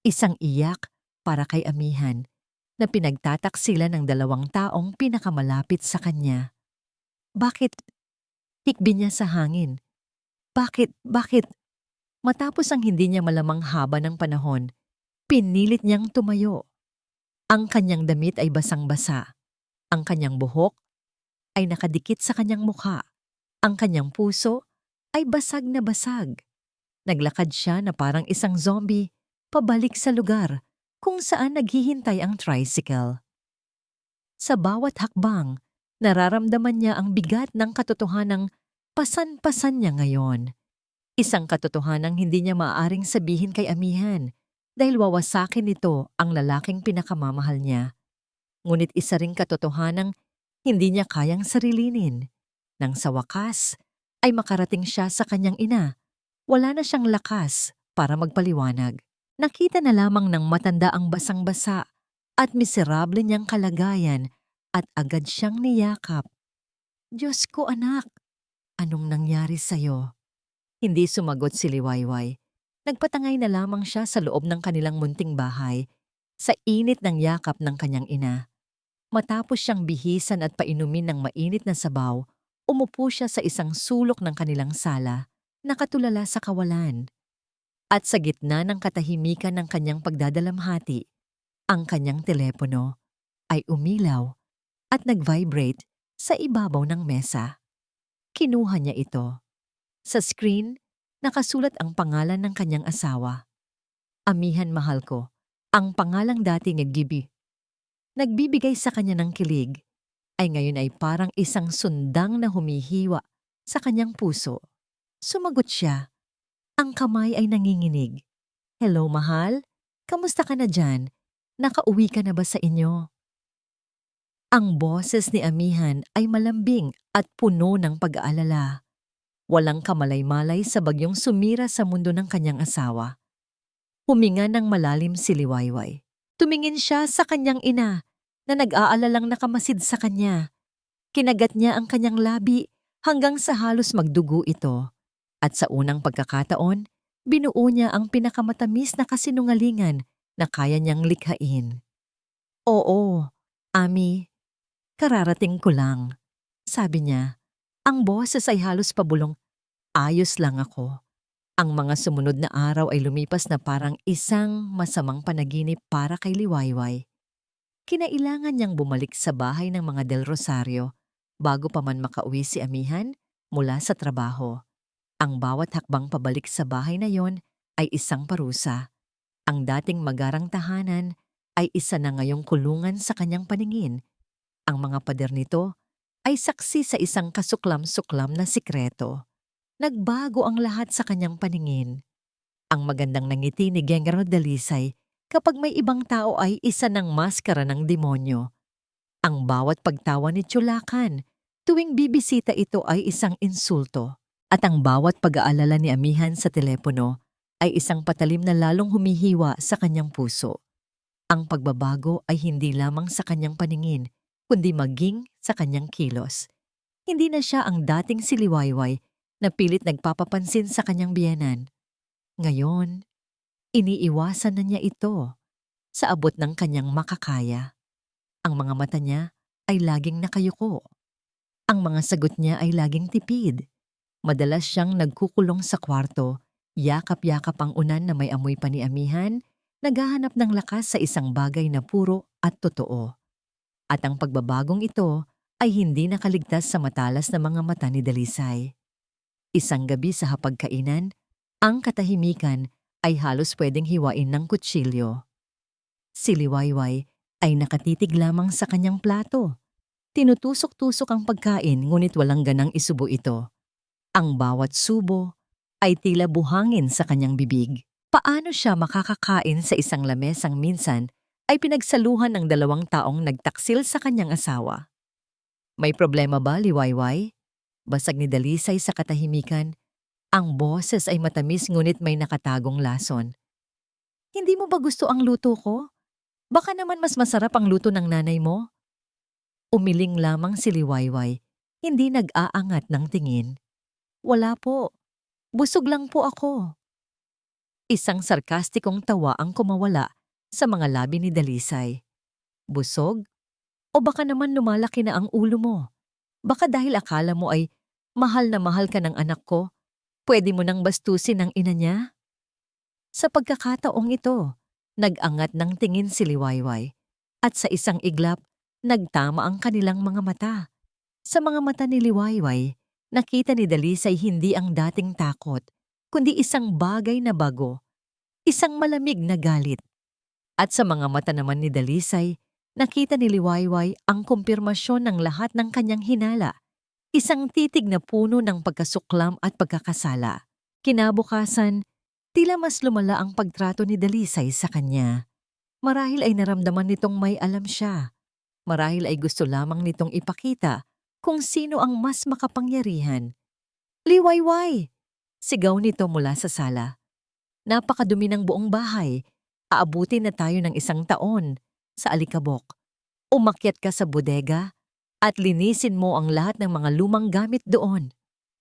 Isang iyak para kay amihan na pinagtataksila ng 2 taong pinakamalapit sa kanya. Bakit hikbi niya sa hangin? Bakit? Matapos ang hindi niya malamang haba ng panahon, pinilit niyang tumayo. Ang kanyang damit ay basang-basa. Ang kanyang buhok ay nakadikit sa kanyang mukha. Ang kanyang puso ay basag na basag. Naglakad siya na parang isang zombie pabalik sa lugar kung saan naghihintay ang tricycle. Sa bawat hakbang, nararamdaman niya ang bigat ng katotohanang pasan-pasan niya ngayon. Isang katotohanang hindi niya maaaring sabihin kay amihan dahil wawasakin nito ang lalaking pinakamamahal niya. Ngunit isa ring katotohanang hindi niya kayang sarilinin. Nang sa wakas ay makarating siya sa kanyang ina, wala na siyang lakas para magpaliwanag. Nakita na lamang ng matanda ang basang-basa at miserable niyang kalagayan at agad siyang niyakap. Diyos ko anak, anong nangyari sa'yo? Hindi sumagot si Liwayway. Nagpatangay na lamang siya sa loob ng kanilang munting bahay, sa init ng yakap ng kanyang ina. Matapos siyang bihisan at painumin ng mainit na sabaw, umupo siya sa isang sulok ng kanilang sala, nakatulala sa kawalan. At sa gitna ng katahimikan ng kanyang pagdadalamhati, ang kanyang telepono ay umilaw at nag-vibrate sa ibabaw ng mesa. Kinuha niya ito. Sa screen, nakasulat ang pangalan ng kanyang asawa. Amihan mahal ko, ang pangalang dati ni Gibi. Nagbibigay sa kanya ng kilig, ay ngayon ay parang isang sundang na humihiwa sa kanyang puso. Sumagot siya. Ang kamay ay nanginginig. Hello mahal, kamusta ka na dyan? Nakauwi ka na ba sa inyo? Ang boses ni amihan ay malambing at puno ng pag-aalala. Walang kamalay-malay sa bagyong sumira sa mundo ng kanyang asawa. Huminga ng malalim si Liwayway. Tumingin siya sa kanyang ina na nag-aalalang nakamasid sa kanya. Kinagat niya ang kanyang labi hanggang sa halos magdugo ito. At sa unang pagkakataon, binuo niya ang pinakamatamis na kasinungalingan na kaya niyang likhain. Oo, Ami, kararating ko lang. Sabi niya. Ang boses ay halos pabulong, ayos lang ako. Ang mga sumunod na araw ay lumipas na parang isang masamang panaginip para kay Liwayway. Kinailangan niyang bumalik sa bahay ng mga Del Rosario bago pa man makauwi si amihan mula sa trabaho. Ang bawat hakbang pabalik sa bahay na yon ay isang parusa. Ang dating magarang tahanan ay isa na ngayong kulungan sa kanyang paningin. Ang mga pader nito ay saksi sa isang kasuklam-suklam na sikreto. Nagbago ang lahat sa kanyang paningin. Ang magandang nangiti ni General Dalisay kapag may ibang tao ay isa ng maskara ng demonyo. Ang bawat pagtawa ni Chulakan tuwing bibisita ito ay isang insulto. At ang bawat pag-aalala ni amihan sa telepono ay isang patalim na lalong humihiwa sa kanyang puso. Ang pagbabago ay hindi lamang sa kanyang paningin, kundi maging sa kanyang kilos. Hindi na siya ang dating si Liwayway na pilit nagpapapansin sa kanyang biyenan. Ngayon, iniiwasan na niya ito sa abot ng kanyang makakaya. Ang mga mata niya ay laging nakayuko. Ang mga sagot niya ay laging tipid. Madalas siyang nagkukulong sa kwarto, yakap-yakap ang unan na may amoy pa ni amihan, naghahanap ng lakas sa isang bagay na puro at totoo. At ang pagbabagong ito ay hindi nakaligtas sa matalas na mga mata ni Dalisay. Isang gabi sa hapagkainan, ang katahimikan ay halos pwedeng hiwain ng kutsilyo. Si Liwayway ay nakatitig lamang sa kanyang plato. Tinutusok-tusok ang pagkain ngunit walang ganang isubo ito. Ang bawat subo ay tila buhangin sa kanyang bibig. Paano siya makakakain sa isang lamesang minsan ay pinagsaluhan ng 2 taong nagtaksil sa kanyang asawa? May problema ba, Liwayway? Basag ni Dalisay sa katahimikan. Ang boses ay matamis ngunit may nakatagong lason. Hindi mo ba gusto ang luto ko? Baka naman mas masarap ang luto ng nanay mo? Umiling lamang si Liwayway, hindi nag-aangat ng tingin. Wala po. Busog lang po ako. Isang sarkastikong tawa ang kumawala sa mga labi ni Dalisay. Busog? O baka naman lumalaki na ang ulo mo? Baka dahil akala mo ay mahal na mahal ka ng anak ko, Pwede mo nang bastusin ang ina niya? Sa pagkakataong ito, nag-angat ng tingin si Liwayway at sa isang iglap, nagtama ang kanilang mga mata. Sa mga mata ni Liwayway, nakita ni Dalisay hindi ang dating takot, kundi isang bagay na bago, isang malamig na galit. At sa mga mata naman ni Dalisay, nakita ni Liwayway ang kumpirmasyon ng lahat ng kanyang hinala, isang titig na puno ng pagkasuklam at pagkakasala. Kinabukasan, tila mas lumala ang pagtrato ni Dalisay sa kanya. Marahil ay naramdaman nitong may alam siya. Marahil ay gusto lamang nitong ipakita kung sino ang mas makapangyarihan. Liwayway! Sigaw nito mula sa sala. Napakadumi ng buong bahay. Aabutin na tayo ng 1 taon sa alikabok. Umakyat ka sa bodega at linisin mo ang lahat ng mga lumang gamit doon.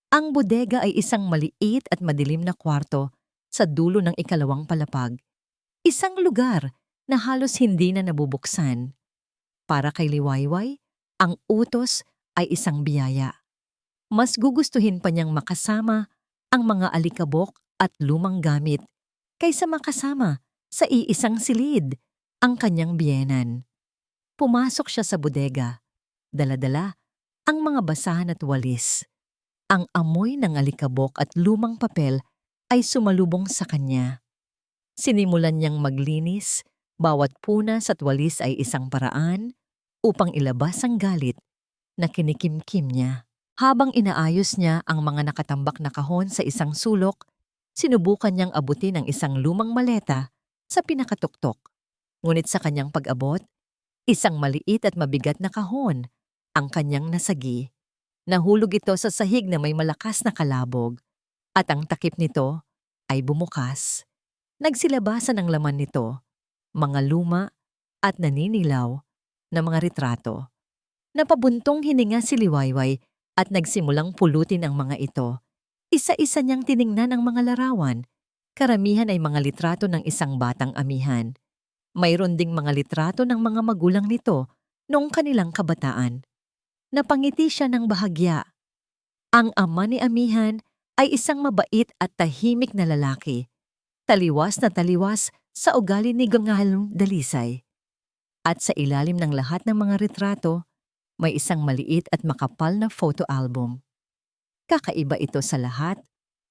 Ang bodega ay isang maliit at madilim na kwarto sa dulo ng 2 palapag. Isang lugar na halos hindi na nabubuksan. Para kay Liwayway, ang utos ay isang biyaya. Mas gugustuhin pa niyang makasama ang mga alikabok at lumang gamit kaysa makasama sa iisang silid, ang kanyang biyenan. Pumasok siya sa bodega. Dala-dala ang mga basahan at walis. Ang amoy ng alikabok at lumang papel ay sumalubong sa kanya. Sinimulan niyang maglinis, bawat punas at walis ay isang paraan upang ilabas ang galit na kinikimkim niya. Habang inaayos niya ang mga nakatambak na kahon sa isang sulok, sinubukan niyang abutin ang isang lumang maleta sa pinakatuktok. Ngunit sa kanyang pag-abot, isang maliit at mabigat na kahon ang kanyang nasagi. Nahulog ito sa sahig na may malakas na kalabog at ang takip nito ay bumukas. Nagsilabasan ang laman nito, mga luma at naninilaw na mga retrato. Napabuntong hininga si Liwayway at nagsimulang pulutin ang mga ito. Isa-isa niyang tiningnan ang mga larawan. Karamihan ay mga litrato ng isang batang amihan. Mayroon ding mga litrato ng mga magulang nito noong kanilang kabataan. Napangiti siya ng bahagya. Ang ama ni amihan ay isang mabait at tahimik na lalaki. Taliwas na taliwas sa ugali ni Gangalong Dalisay. At sa ilalim ng lahat ng mga retrato, may isang maliit at makapal na photo album. Kakaiba ito sa lahat,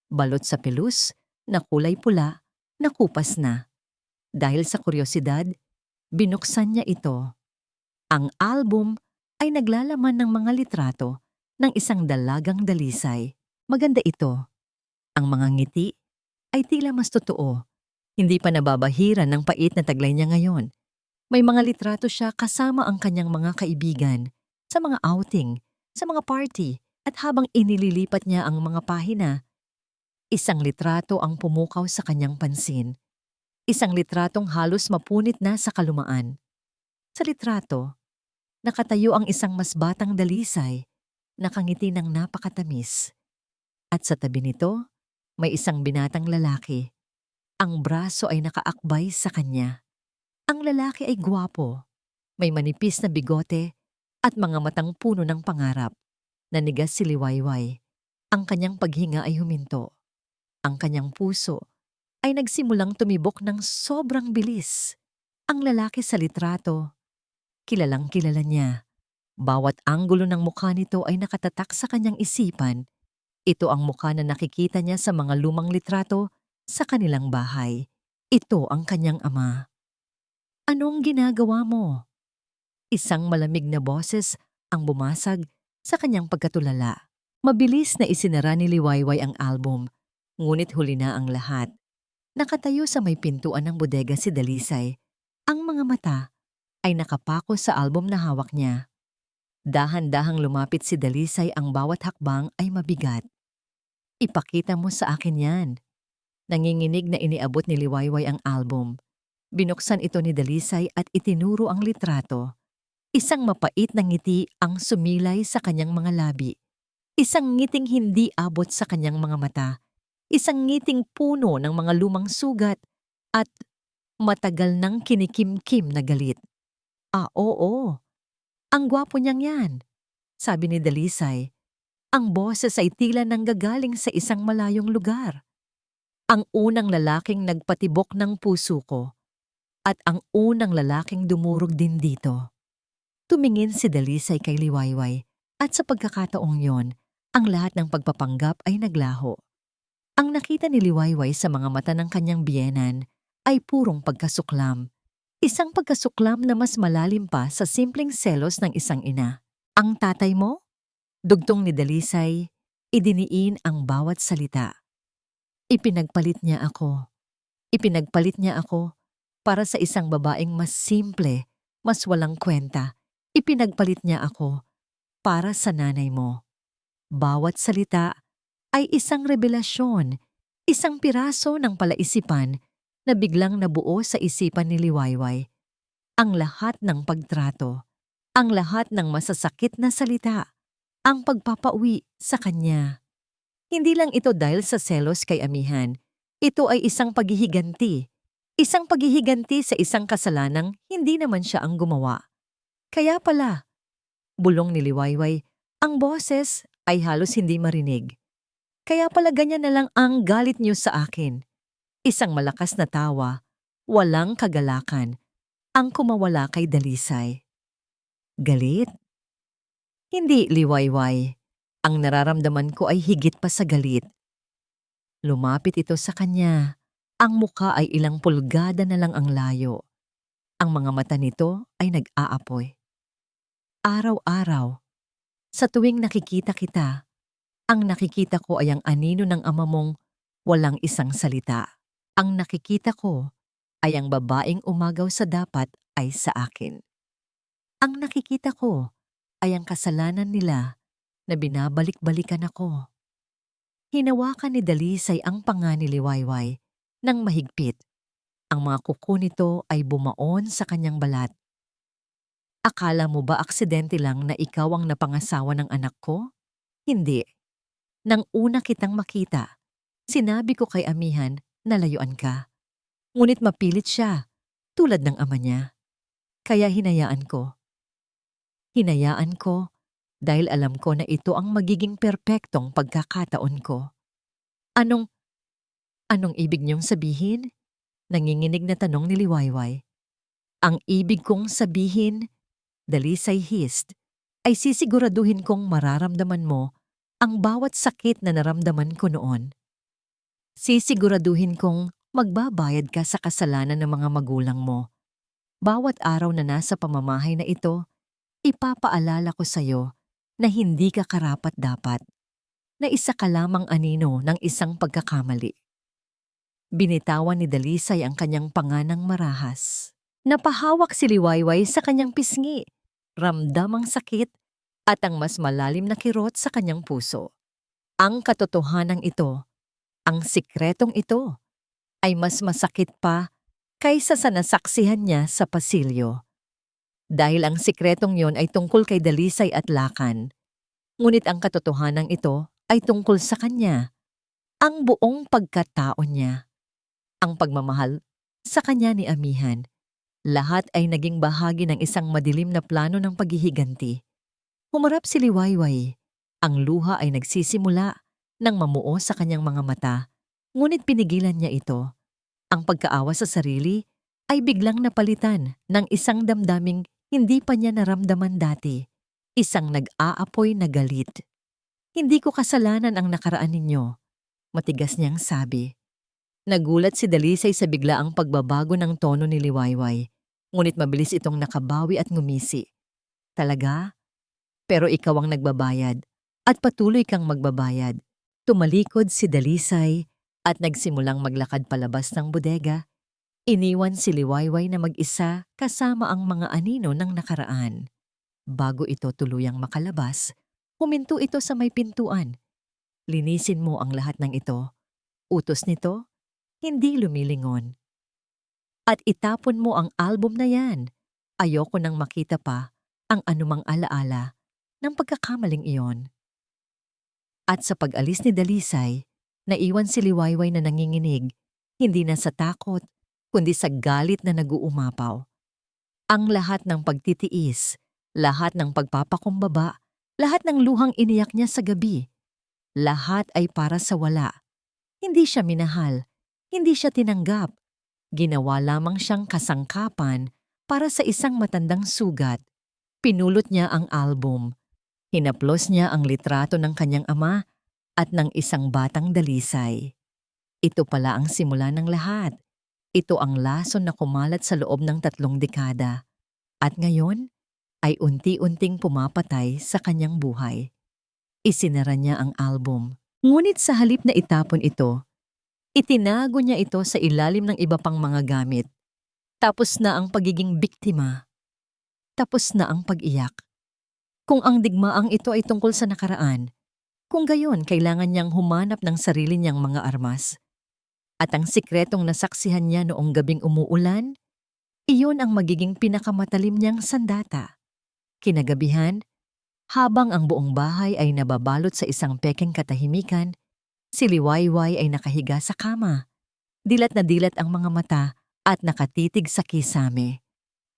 balot sa pelus, na kulay pula, nakupas na. Dahil sa kuryosidad, binuksan niya ito. Ang album ay naglalaman ng mga litrato ng isang dalagang Dalisay. Maganda ito. Ang mga ngiti ay tila mas totoo. Hindi pa nababahiran ng pait na taglay niya ngayon. May mga litrato siya kasama ang kanyang mga kaibigan, sa mga outing, sa mga party, at habang inililipat niya ang mga pahina, isang litrato ang pumukaw sa kanyang pansin. Isang litratong halos mapunit na sa kalumaan. Sa litrato, nakatayo ang isang mas batang Dalisay, nakangiti ng napakatamis. At sa tabi nito, may isang binatang lalaki. Ang braso ay nakaakbay sa kanya. Ang lalaki ay gwapo, may manipis na bigote at mga matang puno ng pangarap. Nanigas si Liwayway. Ang kanyang paghinga ay huminto. Ang kanyang puso ay nagsimulang tumibok ng sobrang bilis. Ang lalaki sa litrato, kilalang kilala niya. Bawat anggulo ng mukha nito ay nakatatak sa kanyang isipan. Ito ang mukha na nakikita niya sa mga lumang litrato sa kanilang bahay. Ito ang kanyang ama. Anong ginagawa mo? Isang malamig na boses ang bumasag sa kanyang pagkatulala. Mabilis na isinara ni Liwayway ang album, ngunit huli na ang lahat. Nakatayo sa may pintuan ng bodega si Dalisay. Ang mga mata ay nakapako sa album na hawak niya. Dahan-dahang lumapit si Dalisay, ang bawat hakbang ay mabigat. Ipakita mo sa akin yan. Nanginginig na iniabot ni Liwayway ang album. Binuksan ito ni Dalisay at itinuro ang litrato. Isang mapait na ngiti ang sumilay sa kanyang mga labi. Isang ngiting hindi abot sa kanyang mga mata. Isang ngiting puno ng mga lumang sugat at matagal nang kinikimkim na galit. Oo. Ang gwapo niyang yan, sabi ni Dalisay. Ang boses ay tila nanggagaling sa isang malayong lugar. Ang unang lalaking nagpatibok ng puso ko at ang unang lalaking dumurog din dito. Tumingin si Dalisay kay Liwayway at sa pagkakataong yon, ang lahat ng pagpapanggap ay naglaho. Ang nakita ni Liwayway sa mga mata ng kanyang biyenan ay purong pagkasuklam. Isang pagkasuklam na mas malalim pa sa simpleng selos ng isang ina. Ang tatay mo? Dugtong ni Dalisay, idiniin ang bawat salita. Ipinagpalit niya ako. Ipinagpalit niya ako para sa isang babaeng mas simple, mas walang kwenta. Ipinagpalit niya ako para sa nanay mo. Bawat salita ay isang revelasyon, isang piraso ng palaisipan na biglang nabuo sa isipan ni Liwayway. Ang lahat ng pagtrato, ang lahat ng masasakit na salita, ang pagpapauwi sa kanya. Hindi lang ito dahil sa selos kay amihan. Ito ay isang paghihiganti. Isang paghihiganti sa isang kasalanang hindi naman siya ang gumawa. Kaya pala, bulong ni Liwayway, ang boses ay halos hindi marinig. Kaya pala ganyan na lang ang galit niyo sa akin. Isang malakas na tawa, walang kagalakan, ang kumawala kay Dalisay. Galit? Hindi, Liwayway. Ang nararamdaman ko ay higit pa sa galit. Lumapit ito sa kanya. Ang muka ay ilang pulgada na lang ang layo. Ang mga mata nito ay nag-aapoy. Araw-araw, sa tuwing nakikita kita, ang nakikita ko ay ang anino ng ama mong walang isang salita. Ang nakikita ko ay ang babaeng umagaw sa dapat ay sa akin. Ang nakikita ko ay ang kasalanan nila na binabalik-balikan ako. Hinawakan ni Dalisay ang panga ni Liwayway ng mahigpit. Ang mga kuko nito ay bumaon sa kanyang balat. Akala mo ba aksidente lang na ikaw ang napangasawa ng anak ko? Hindi. Nang una kitang makita, sinabi ko kay amihan na layuan ka. Ngunit mapilit siya, tulad ng ama niya. Kaya hinayaan ko. Hinayaan ko dahil alam ko na ito ang magiging perpektong pagkakataon ko. Anong ibig niyong sabihin? Nanginginig na tanong ni Liwayway. Ang ibig kong sabihin, Dalisay hissed, ay sisiguraduhin kong mararamdaman mo ang bawat sakit na naramdaman ko noon. Sisiguraduhin kong magbabayad ka sa kasalanan ng mga magulang mo. Bawat araw na nasa pamamahay na ito, ipapaalala ko sa iyo na hindi ka karapat-dapat, na isa ka lamang anino ng isang pagkakamali. Binitawan ni Dalisay ang kanyang panganang marahas. Napahawak si Liwayway sa kanyang pisngi, ramdam ang sakit at ang mas malalim na kirot sa kanyang puso. Ang katotohanan ito, ang sikretong ito, ay mas masakit pa kaysa sa nasaksihan niya sa pasilyo. Dahil ang sikretong yon ay tungkol kay Dalisay at Lakan. Ngunit ang katotohanan ito ay tungkol sa kanya, ang buong pagkatao niya. Ang pagmamahal sa kanya ni amihan, lahat ay naging bahagi ng isang madilim na plano ng paghihiganti. Humarap si Liwayway. Ang luha ay nagsisimula nang mamuo sa kanyang mga mata, ngunit pinigilan niya ito. Ang pagkaawa sa sarili ay biglang napalitan ng isang damdaming hindi pa niya naramdaman dati, isang nag-aapoy na galit. Hindi ko kasalanan ang nakaraan ninyo, matigas niyang sabi. Nagulat si Dalisay sa biglaang pagbabago ng tono ni Liwayway, ngunit mabilis itong nakabawi at ngumisi. Talaga? Pero ikaw ang nagbabayad at patuloy kang magbabayad. Tumalikod si Dalisay at nagsimulang maglakad palabas ng bodega. Iniwan si Liwayway na mag-isa kasama ang mga anino ng nakaraan. Bago ito tuluyang makalabas, huminto ito sa may pintuan. Linisin mo ang lahat ng ito. Utos nito, hindi lumilingon. At itapon mo ang album na yan. Ayoko nang makita pa ang anumang alaala ng pagkakamaling iyon. At sa pag-alis ni Dalisay, naiwan si Liwayway na nanginginig, hindi na sa takot, kundi sa galit na nag-uumapaw. Ang lahat ng pagtitiis, lahat ng pagpapakumbaba, Lahat ng luhang iniyak niya sa gabi, lahat ay para sa wala. Hindi siya minahal, hindi siya tinanggap. Ginawa lamang siyang kasangkapan para sa isang matandang sugat. Pinulot niya ang album. Hinaplos niya ang litrato ng kanyang ama at ng isang batang dalisay. Ito pala ang simula ng lahat. Ito ang lason na kumalat sa loob ng 3 dekada. At ngayon ay unti-unting pumapatay sa kanyang buhay. Isinara niya ang album. Ngunit sa halip na itapon ito, itinago niya ito sa ilalim ng iba pang mga gamit. Tapos na ang pagiging biktima. Tapos na ang pag-iyak. Kung ang digmaang ito ay tungkol sa nakaraan, kung gayon kailangan niyang humanap ng sarili niyang mga armas. At ang sikretong nasaksihan niya noong gabing umuulan, iyon ang magiging pinakamatalim niyang sandata. Kinagabihan, habang ang buong bahay ay nababalot sa isang pekeng katahimikan, si Liwayway ay nakahiga sa kama. Dilat na dilat ang mga mata at nakatitig sa kisame.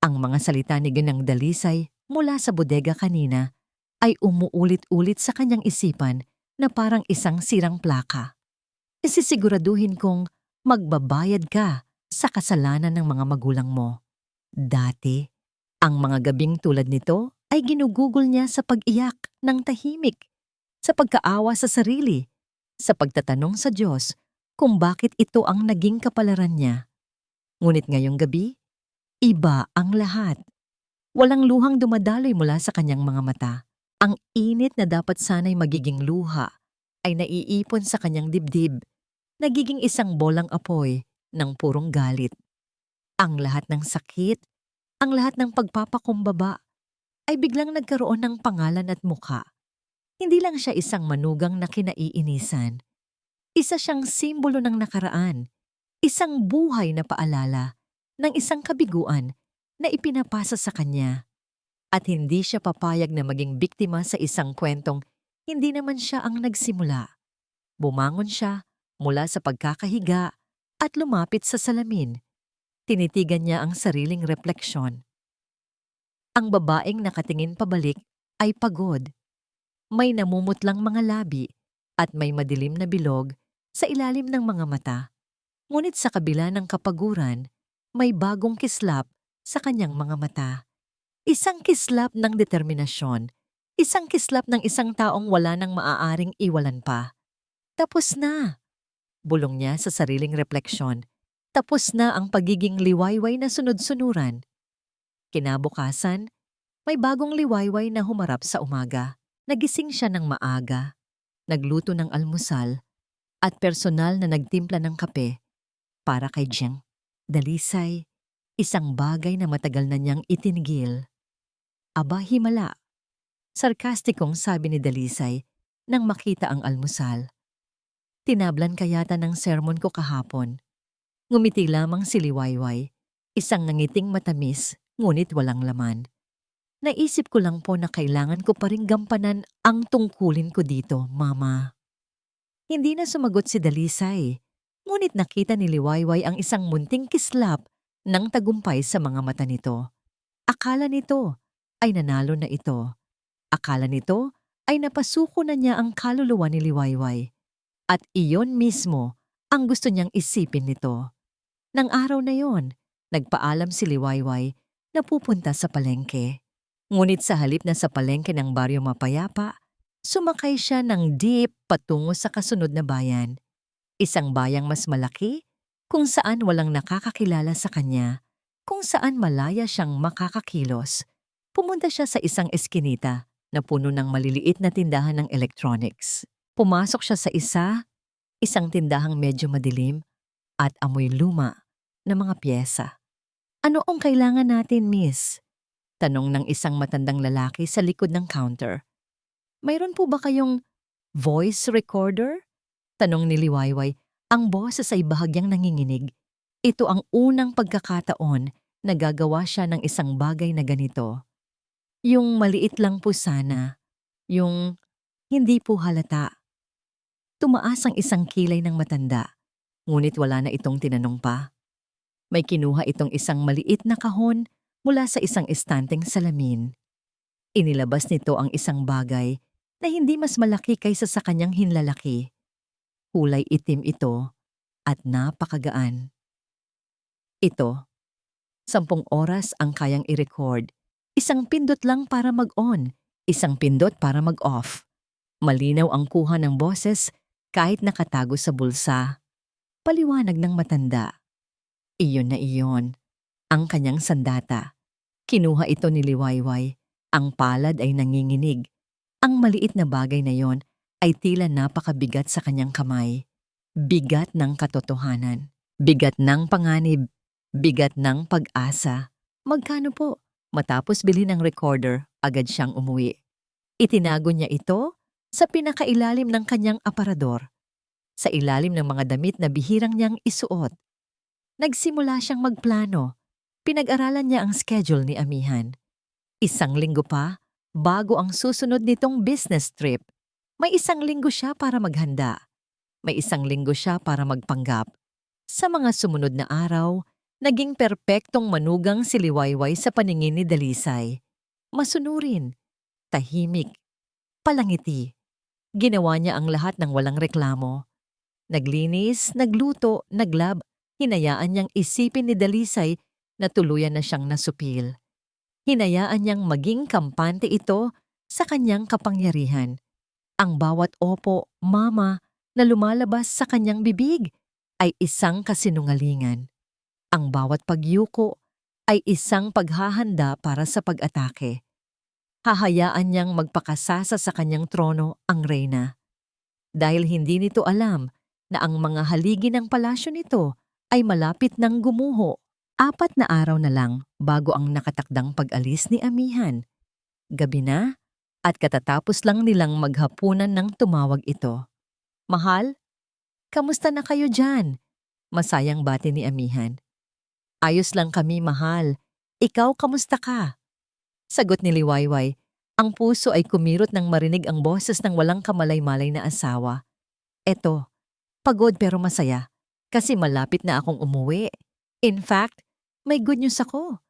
Ang mga salita ni Ginang Dalisay mula sa bodega kanina ay umuulit-ulit sa kanyang isipan na parang isang sirang plaka. Isisiguraduhin kong magbabayad ka sa kasalanan ng mga magulang mo. Dati, ang mga gabing tulad nito ay ginugugol niya sa pag-iyak ng tahimik, sa pagkaawa sa sarili, sa pagtatanong sa Diyos kung bakit ito ang naging kapalaran niya. Ngunit ngayong gabi, iba ang lahat. Walang luhang dumadaloy mula sa kanyang mga mata. Ang init na dapat sana'y magiging luha ay naiipon sa kanyang dibdib, nagiging isang bolang apoy ng purong galit. Ang lahat ng sakit, ang lahat ng pagpapakumbaba ay biglang nagkaroon ng pangalan at mukha. Hindi lang siya isang manugang na kinaiinisan. Isa siyang simbolo ng nakaraan, isang buhay na paalala ng isang kabiguan na ipinapasa sa kanya. At hindi siya papayag na maging biktima sa isang kwentong hindi naman siya ang nagsimula. Bumangon siya mula sa pagkakahiga at lumapit sa salamin. Tinitigan niya ang sariling refleksyon. Ang babaeng nakatingin pabalik ay pagod. May namumutlang mga labi at may madilim na bilog sa ilalim ng mga mata. Ngunit sa kabila ng kapaguran, may bagong kislap sa kanyang mga mata. Isang kislap ng determinasyon. Isang kislap ng isang taong wala nang maaaring iwalan pa. Tapos na, bulong niya sa sariling refleksyon. Tapos na ang pagiging liwayway na sunod-sunuran. Kinabukasan, may bagong liwayway na humarap sa umaga. Nagising siya ng maaga, nagluto ng almusal, at personal na nagtimpla ng kape para kay Ginang Dalisay, isang bagay na matagal na niyang itinigil. Aba, himala. Sarkastikong sabi ni Dalisay nang makita ang almusal. Tinablan kayata ng sermon ko kahapon. Ngumiti lamang si Liwayway, isang nangiting matamis ngunit walang laman. Naisip ko lang po na kailangan ko pa ring gampanan ang tungkulin ko dito, Mama. Hindi na sumagot si Dalisay, ngunit nakita ni Liwayway ang isang munting kislap ng tagumpay sa mga mata nito. Akala nito ay nanalo na ito. Akala nito ay napasuko na niya ang kaluluwa ni Liwayway. At iyon mismo ang gusto niyang isipin nito. Nang araw na yon, nagpaalam si Liwayway na pupunta sa palengke. Ngunit sa halip na sa palengke ng Baryo Mapayapa, sumakay siya ng jeep patungo sa kasunod na bayan. Isang bayang mas malaki, kung saan walang nakakakilala sa kanya, kung saan malaya siyang makakakilos. Pumunta siya sa isang eskinita na puno ng maliliit na tindahan ng electronics. Pumasok siya sa isang tindahang medyo madilim at amoy luma na mga pyesa. "Ano ang kailangan natin, miss?" Tanong ng isang matandang lalaki sa likod ng counter. "Mayroon po ba kayong voice recorder?" Tanong ni Liwayway, ang boses ay bahagyang nanginginig. Ito ang unang pagkakataon na gagawa siya ng isang bagay na ganito. Yung maliit lang po sana. Yung hindi po halata. Tumaas ang isang kilay ng matanda, ngunit wala na itong tinanong pa. May kinuha itong isang maliit na kahon mula sa isang estanteng salamin. Inilabas nito ang isang bagay na hindi mas malaki kaysa sa kanyang hinlalaki. Kulay itim ito at napakagaan. Ito, 10 oras ang kayang i-record. Isang pindot lang para mag-on, isang pindot para mag-off. Malinaw ang kuha ng boses kahit nakatago sa bulsa. Paliwanag ng matanda. Iyon na iyon, ang kanyang sandata. Kinuha ito ni Liwayway. Ang palad ay nanginginig. Ang maliit na bagay na yon ay tila napakabigat sa kanyang kamay. Bigat ng katotohanan. Bigat ng panganib. Bigat ng pag-asa. Magkano po? Matapos bilhin ng recorder, agad siyang umuwi. Itinago niya ito sa pinakailalim ng kanyang aparador. Sa ilalim ng mga damit na bihirang niyang isuot. Nagsimula siyang magplano. Pinag-aralan niya ang schedule ni Amihan. 1 linggo pa, bago ang susunod nitong business trip. May 1 linggo siya para maghanda. May 1 linggo siya para magpanggap. Sa mga sumunod na araw, naging perpektong manugang si Liwayway sa paningin ni Dalisay. Masunurin, tahimik, palangiti. Ginawa niya ang lahat ng walang reklamo. Naglinis, nagluto, naglab, hinayaan niyang isipin ni Dalisay na tuluyan na siyang nasupil. Hinayaan niyang maging kampante ito sa kanyang kapangyarihan. Ang bawat opo, mama, na lumalabas sa kanyang bibig ay isang kasinungalingan. Ang bawat pagyuko ay isang paghahanda para sa pag-atake. Hahayaan niyang magpakasasa sa kanyang trono ang reyna. Dahil hindi nito alam na ang mga haligi ng palasyo nito ay malapit ng gumuho. 4 na araw na lang bago ang nakatakdang pag-alis ni Amihan. Gabi na at katatapos lang nilang maghapunan nang tumawag ito. Mahal, kamusta na kayo dyan? Masayang bati ni Amihan. Ayos lang kami, mahal. Ikaw, kamusta ka? Sagot ni Liwayway. Ang puso ay kumirot nang marinig ang boses ng walang kamalay-malay na asawa. Eto, pagod pero masaya kasi malapit na akong umuwi. In fact, may good news ako.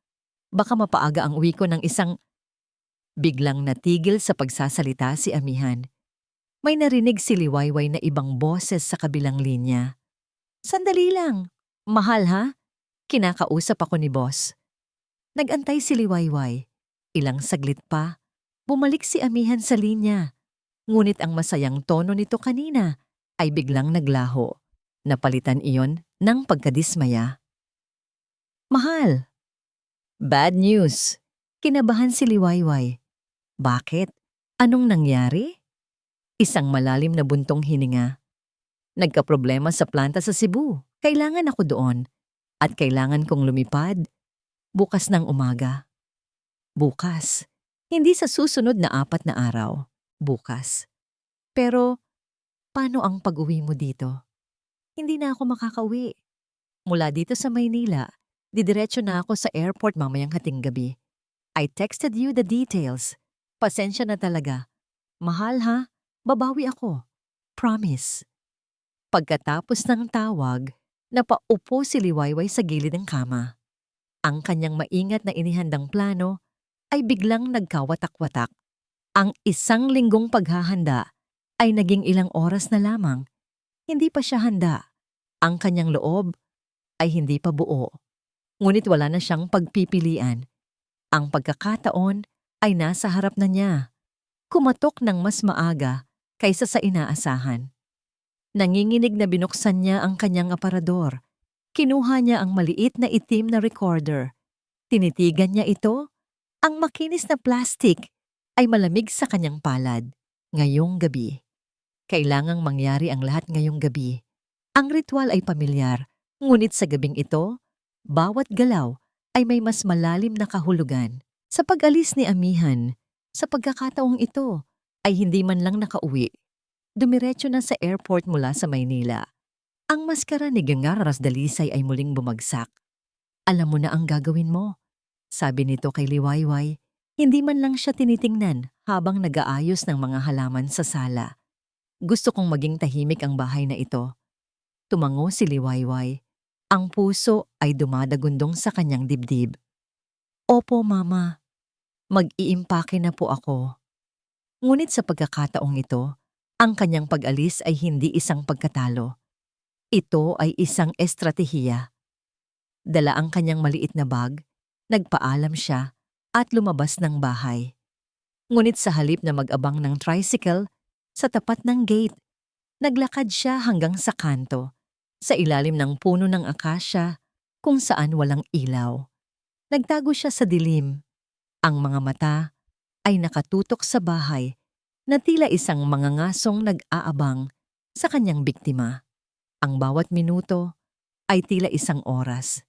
Baka mapaaga ang uwi ko ng isang... Biglang natigil sa pagsasalita si Amihan. May narinig si Liwayway na ibang boses sa kabilang linya. Sandali lang. Mahal ha? Kinakausap ako ni boss. Nagantay si Liwayway. Ilang saglit pa, bumalik si Amihan sa linya. Ngunit ang masayang tono nito kanina ay biglang naglaho. Napalitan iyon ng pagkadismaya. Mahal. Bad news. Kinabahan si Liwayway. Bakit? Anong nangyari? Isang malalim na buntong hininga. Nagkaproblema sa planta sa Cebu. Kailangan ako doon. At kailangan kong lumipad. Bukas ng umaga. Bukas. Hindi sa susunod na 4 na araw. Bukas. Pero, paano ang pag-uwi mo dito? Hindi na ako makakauwi. Mula dito sa Maynila, didiretso na ako sa airport mamayang hating gabi. I texted you the details. Pasensya na talaga. Mahal ha, babawi ako. Promise. Pagkatapos ng tawag, napaupo si Liwayway sa gilid ng kama. Ang kanyang maingat na inihandang plano ay biglang nagkawatak-watak. Ang 1 linggong paghahanda ay naging ilang oras na lamang. Hindi pa siya handa. Ang kanyang loob ay hindi pa buo. Ngunit wala na siyang pagpipilian. Ang pagkakataon ay nasa harap na niya. Kumatok ng mas maaga kaysa sa inaasahan. Nanginginig na binuksan niya ang kanyang aparador. Kinuha niya ang maliit na itim na recorder. Tinitigan niya ito. Ang makinis na plastic ay malamig sa kanyang palad. Ngayong gabi. Kailangang mangyari ang lahat ngayong gabi. Ang ritual ay pamilyar, ngunit sa gabing ito, bawat galaw ay may mas malalim na kahulugan. Sa pag-alis ni Amihan, sa pagkakataong ito, ay hindi man lang nakauwi. Dumiretso na sa airport mula sa Maynila. Ang maskara ni Gangaras Dalisay ay muling bumagsak. Alam mo na ang gagawin mo, sabi nito kay Liwayway. Hindi man lang siya tinitingnan habang nag-aayos ng mga halaman sa sala. Gusto kong maging tahimik ang bahay na ito. Tumango si Liwayway. Ang puso ay dumadagundong sa kanyang dibdib. Opo, Mama. Mag-iimpake na po ako. Ngunit sa pagkakataong ito, ang kanyang pag-alis ay hindi isang pagkatalo. Ito ay isang estratehiya. Dala ang kanyang maliit na bag, nagpaalam siya at lumabas ng bahay. Ngunit sa halip na mag-abang ng tricycle, sa tapat ng gate, naglakad siya hanggang sa kanto, sa ilalim ng puno ng akasya kung saan walang ilaw. Nagtago siya sa dilim. Ang mga mata ay nakatutok sa bahay na tila isang mangangasong nag-aabang sa kanyang biktima. Ang bawat minuto ay tila isang oras.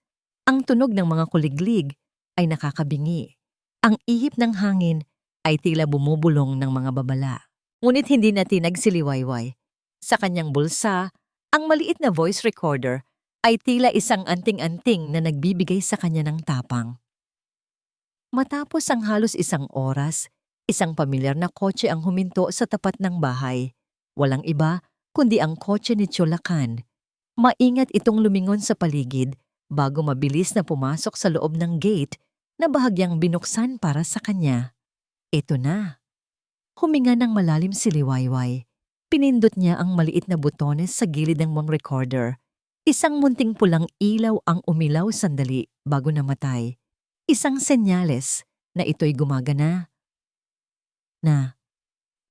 Ang tunog ng mga kuliglig ay nakakabingi. Ang ihip ng hangin ay tila bumubulong ng mga babala. Ngunit hindi natinag si Liwayway. Sa kanyang bulsa, ang maliit na voice recorder ay tila isang anting-anting na nagbibigay sa kanya ng tapang. Matapos ang halos isang oras, isang pamilyar na kotse ang huminto sa tapat ng bahay. Walang iba kundi ang kotse ni Cholakan. Maingat itong lumingon sa paligid bago mabilis na pumasok sa loob ng gate na bahagyang binuksan para sa kanya. Ito na. Huminga ng malalim si Liwayway. Pinindot niya ang maliit na butones sa gilid ng mga recorder. Isang munting pulang ilaw ang umilaw sandali bago namatay. Isang senyales na ito'y gumagana.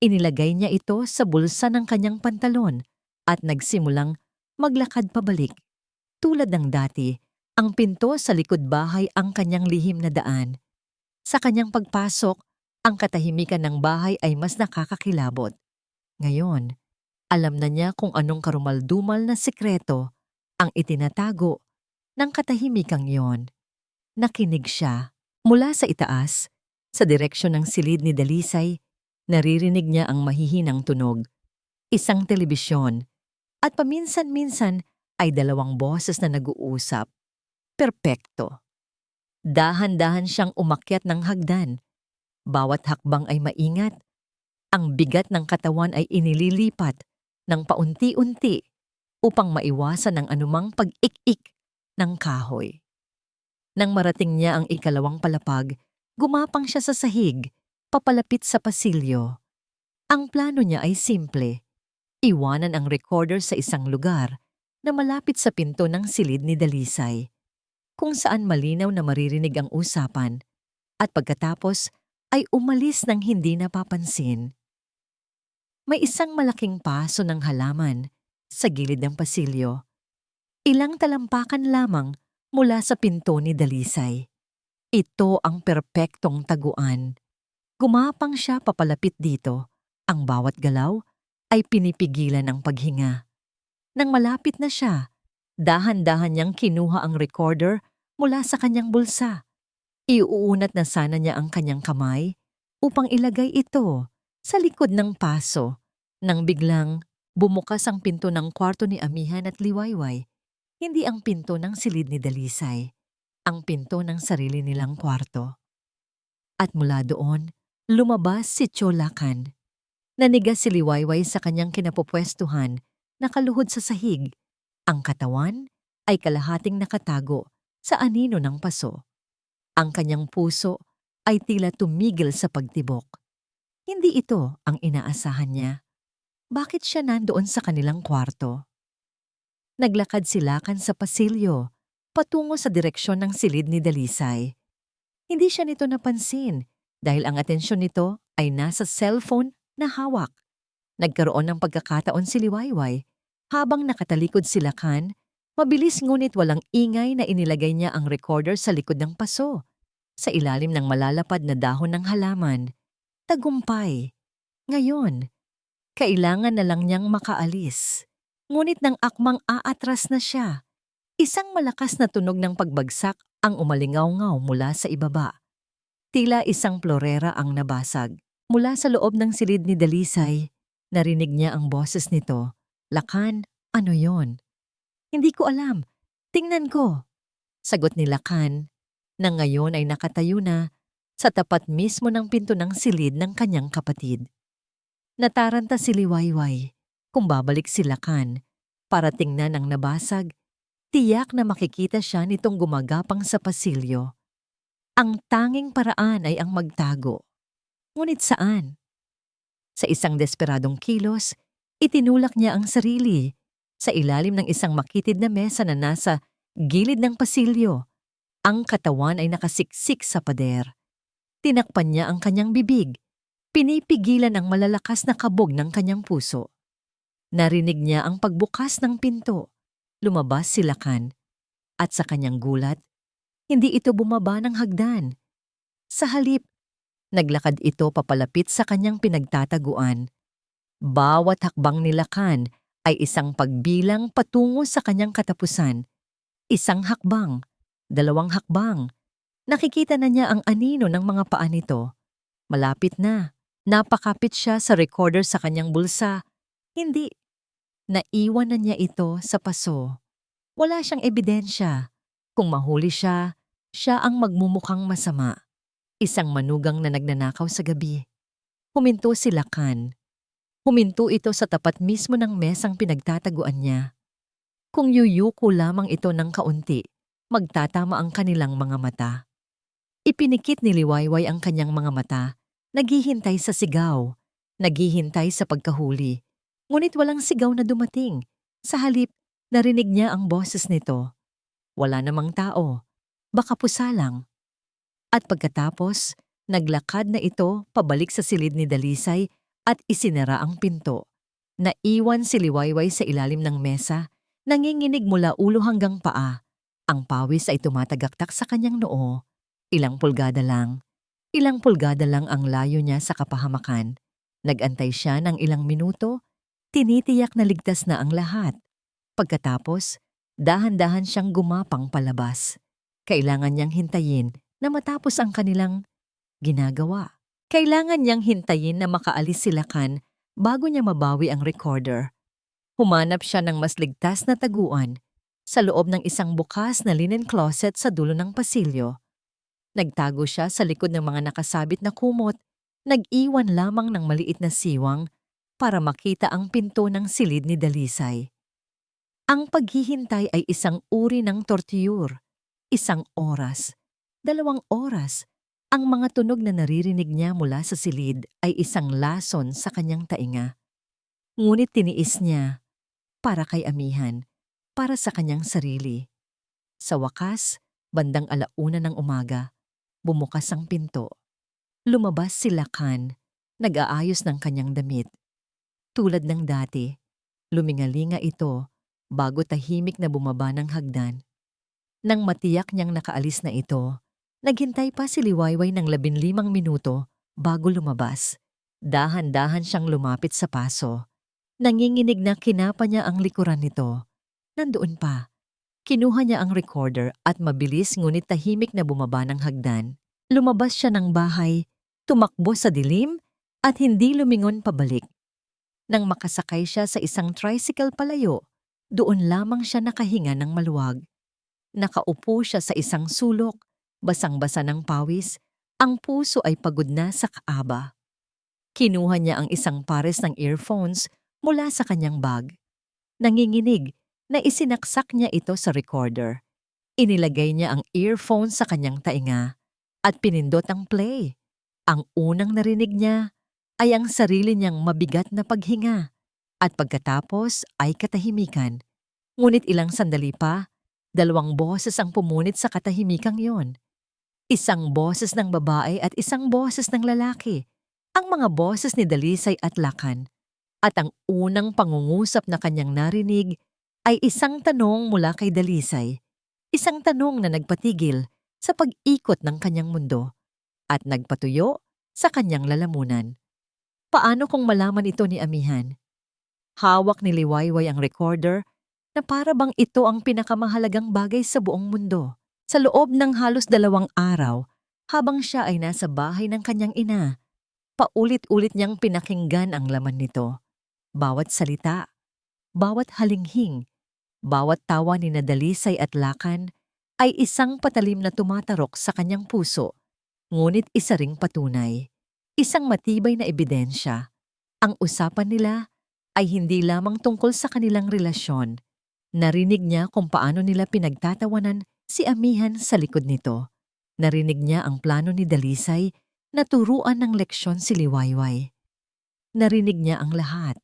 Inilagay niya ito sa bulsa ng kanyang pantalon at nagsimulang maglakad pabalik. Tulad ng dati, ang pinto sa likod bahay ang kanyang lihim na daan. Sa kanyang pagpasok, ang katahimikan ng bahay ay mas nakakakilabot. Ngayon, alam na niya kung anong karumaldumal na sikreto ang itinatago ng katahimikang yon. Nakinig siya. Mula sa itaas, sa direksyon ng silid ni Dalisay, naririnig niya ang mahihinang tunog. Isang telebisyon, at paminsan-minsan ay dalawang boses na nag-uusap. Perpekto. Dahan-dahan siyang umakyat ng hagdan. Bawat hakbang ay maingat. Ang bigat ng katawan ay inililipat ng paunti-unti upang maiwasan ang anumang pag-ik-ik ng kahoy. Nang marating niya ang ikalawang palapag, gumapang siya sa sahig, papalapit sa pasilyo. Ang plano niya ay simple. Iwanan ang recorder sa isang lugar na malapit sa pinto ng silid ni Dalisay, kung saan malinaw na maririnig ang usapan, at pagkatapos ay umalis ng hindi napapansin. May isang malaking paso ng halaman sa gilid ng pasilyo. Ilang talampakan lamang mula sa pinto ni Dalisay. Ito ang perpektong taguan. Gumapang siya papalapit dito. Ang bawat galaw ay pinipigilan ng paghinga. Nang malapit na siya, dahan-dahan niyang kinuha ang recorder mula sa kanyang bulsa. Iuunat na sana niya ang kanyang kamay upang ilagay ito sa likod ng paso nang biglang bumukas ang pinto ng kwarto ni Amihan at Liwayway. Hindi ang pinto ng silid ni Dalisay, ang pinto ng sarili nilang kwarto. At mula doon, lumabas si Cholakan. Nanigas si Liwayway sa kanyang kinapupwestuhan, nakaluhod sa sahig. Ang katawan ay kalahating nakatago sa anino ng paso. Ang kanyang puso ay tila tumigil sa pagtibok. Hindi ito ang inaasahan niya. Bakit siya nandoon sa kanilang kwarto? Naglakad si Lakan sa pasilyo, patungo sa direksyon ng silid ni Dalisay. Hindi siya nito napansin dahil ang atensyon nito ay nasa cellphone na hawak. Nagkaroon ng pagkakataon si Liwayway. Habang nakatalikod si Lakan, mabilis ngunit walang ingay na inilagay niya ang recorder sa likod ng paso, sa ilalim ng malalapad na dahon ng halaman. Tagumpay. Ngayon, kailangan na lang niyang makaalis. Ngunit nang akmang aatras na siya, isang malakas na tunog ng pagbagsak ang umalingaw-ngaw mula sa ibaba. Tila isang plorera ang nabasag. Mula sa loob ng silid ni Dalisay, narinig niya ang boses nito. Lakan, ano yon? Hindi ko alam. Tingnan ko. Sagot ni Lakan, na ngayon ay nakatayo na sa tapat mismo ng pinto ng silid ng kanyang kapatid. Nataranta si Liwayway. Kung babalik si Lakan para tingnan ang nabasag, tiyak na makikita siya nitong gumagapang sa pasilyo. Ang tanging paraan ay ang magtago. Ngunit saan? Sa isang desperadong kilos, itinulak niya ang sarili sa ilalim ng isang makitid na mesa na nasa gilid ng pasilyo. Ang katawan ay nakasiksik sa pader. Tinakpan niya ang kanyang bibig. Pinipigilan ang malalakas na kabog ng kanyang puso. Narinig niya ang pagbukas ng pinto. Lumabas si Lakan. At sa kanyang gulat, hindi ito bumaba ng hagdan. Sa halip, naglakad ito papalapit sa kanyang pinagtataguan. Bawat hakbang ni Lakan ay isang pagbilang patungo sa kanyang katapusan. Isang hakbang, dalawang hakbang. Nakikita na niya ang anino ng mga paa nito. Malapit na. Napakapit siya sa recorder sa kanyang bulsa. Hindi. Naiwan na niya ito sa paso. Wala siyang ebidensya. Kung mahuli siya, siya ang magmumukhang masama. Isang manugang na nagnanakaw sa gabi. Huminto si Lakan. Huminto ito sa tapat mismo ng mesang pinagtataguan niya. Kung yuyuko lamang ito ng kaunti, magtatama ang kanilang mga mata. Ipinikit ni Liwayway ang kanyang mga mata, naghihintay sa sigaw, naghihintay sa pagkahuli. Ngunit walang sigaw na dumating. Sa halip, narinig niya ang boses nito. Wala namang tao, baka pusa lang. At pagkatapos, naglakad na ito pabalik sa silid ni Dalisay at isinara ang pinto. Naiwan si Liwayway sa ilalim ng mesa, nanginginig mula ulo hanggang paa. Ang pawis ay tumatagaktak sa kanyang noo. Ilang pulgada lang ang layo niya sa kapahamakan. Nag-antay siya ng ilang minuto, tinitiyak na ligtas na ang lahat. Pagkatapos, dahan-dahan siyang gumapang palabas. Kailangan niyang hintayin na matapos ang kanilang ginagawa. Kailangan niyang hintayin na makaalis si Lakan bago niya mabawi ang recorder. Humanap siya ng mas ligtas na taguan sa loob ng isang bukas na linen closet sa dulo ng pasilyo. Nagtago siya sa likod ng mga nakasabit na kumot, nag-iwan lamang ng maliit na siwang para makita ang pinto ng silid ni Dalisay. Ang paghihintay ay isang uri ng tortiyur. 1 oras, 2 oras. Ang mga tunog na naririnig niya mula sa silid ay isang lason sa kanyang tainga. Ngunit tiniis niya para kay amihan, para sa kanyang sarili. Sa wakas, bandang 1:00 ng umaga, bumukas ang pinto. Lumabas si Lakan, nag-aayos ng kanyang damit. Tulad ng dati, lumingalinga ito bago tahimik na bumaba ng hagdan. Nang matiyak niyang nakaalis na ito, naghintay pa si Liwayway ng 15 minuto bago lumabas. Dahan-dahan siyang lumapit sa paso. Nanginginig na kinapa niya ang likuran nito. Nandoon pa. Kinuha niya ang recorder at mabilis ngunit tahimik na bumaba ng hagdan. Lumabas siya ng bahay, tumakbo sa dilim at hindi lumingon pabalik. Nang makasakay siya sa isang tricycle palayo, doon lamang siya nakahinga ng maluwag. Nakaupo siya sa isang sulok, basang-basa ng pawis, ang puso ay pagod na sa kaaba. Kinuha niya ang isang pares ng earphones mula sa kanyang bag. Nanginginig na isinaksak niya ito sa recorder. Inilagay niya ang earphone sa kanyang tainga at pinindot ang play. Ang unang narinig niya ay ang sarili niyang mabigat na paghinga at pagkatapos ay katahimikan. Ngunit ilang sandali pa, 2 boses ang pumunit sa katahimikang yon. Isang boses ng babae at isang boses ng lalaki. Ang mga boses ni Dalisay at Lakan. At ang unang pangungusap na kanyang narinig ay isang tanong mula kay Dalisay. Isang tanong na nagpatigil sa pag-ikot ng kanyang mundo at nagpatuyo sa kanyang lalamunan. Paano kung malaman ito ni amihan? Hawak ni Liwayway ang recorder na para bang ito ang pinakamahalagang bagay sa buong mundo. Sa loob ng halos 2 araw, habang siya ay nasa bahay ng kanyang ina, paulit-ulit niyang pinakinggan ang laman nito. Bawat salita, bawat halinghing, bawat tawa ni Dalisay at Lakan ay isang patalim na tumatarok sa kanyang puso, ngunit isa ring patunay, isang matibay na ebidensya. Ang usapan nila ay hindi lamang tungkol sa kanilang relasyon. Narinig niya kung paano nila pinagtatawanan si amihan sa likod nito. Narinig niya ang plano ni Dalisay na turuan ng leksyon si Liwayway. Narinig niya ang lahat.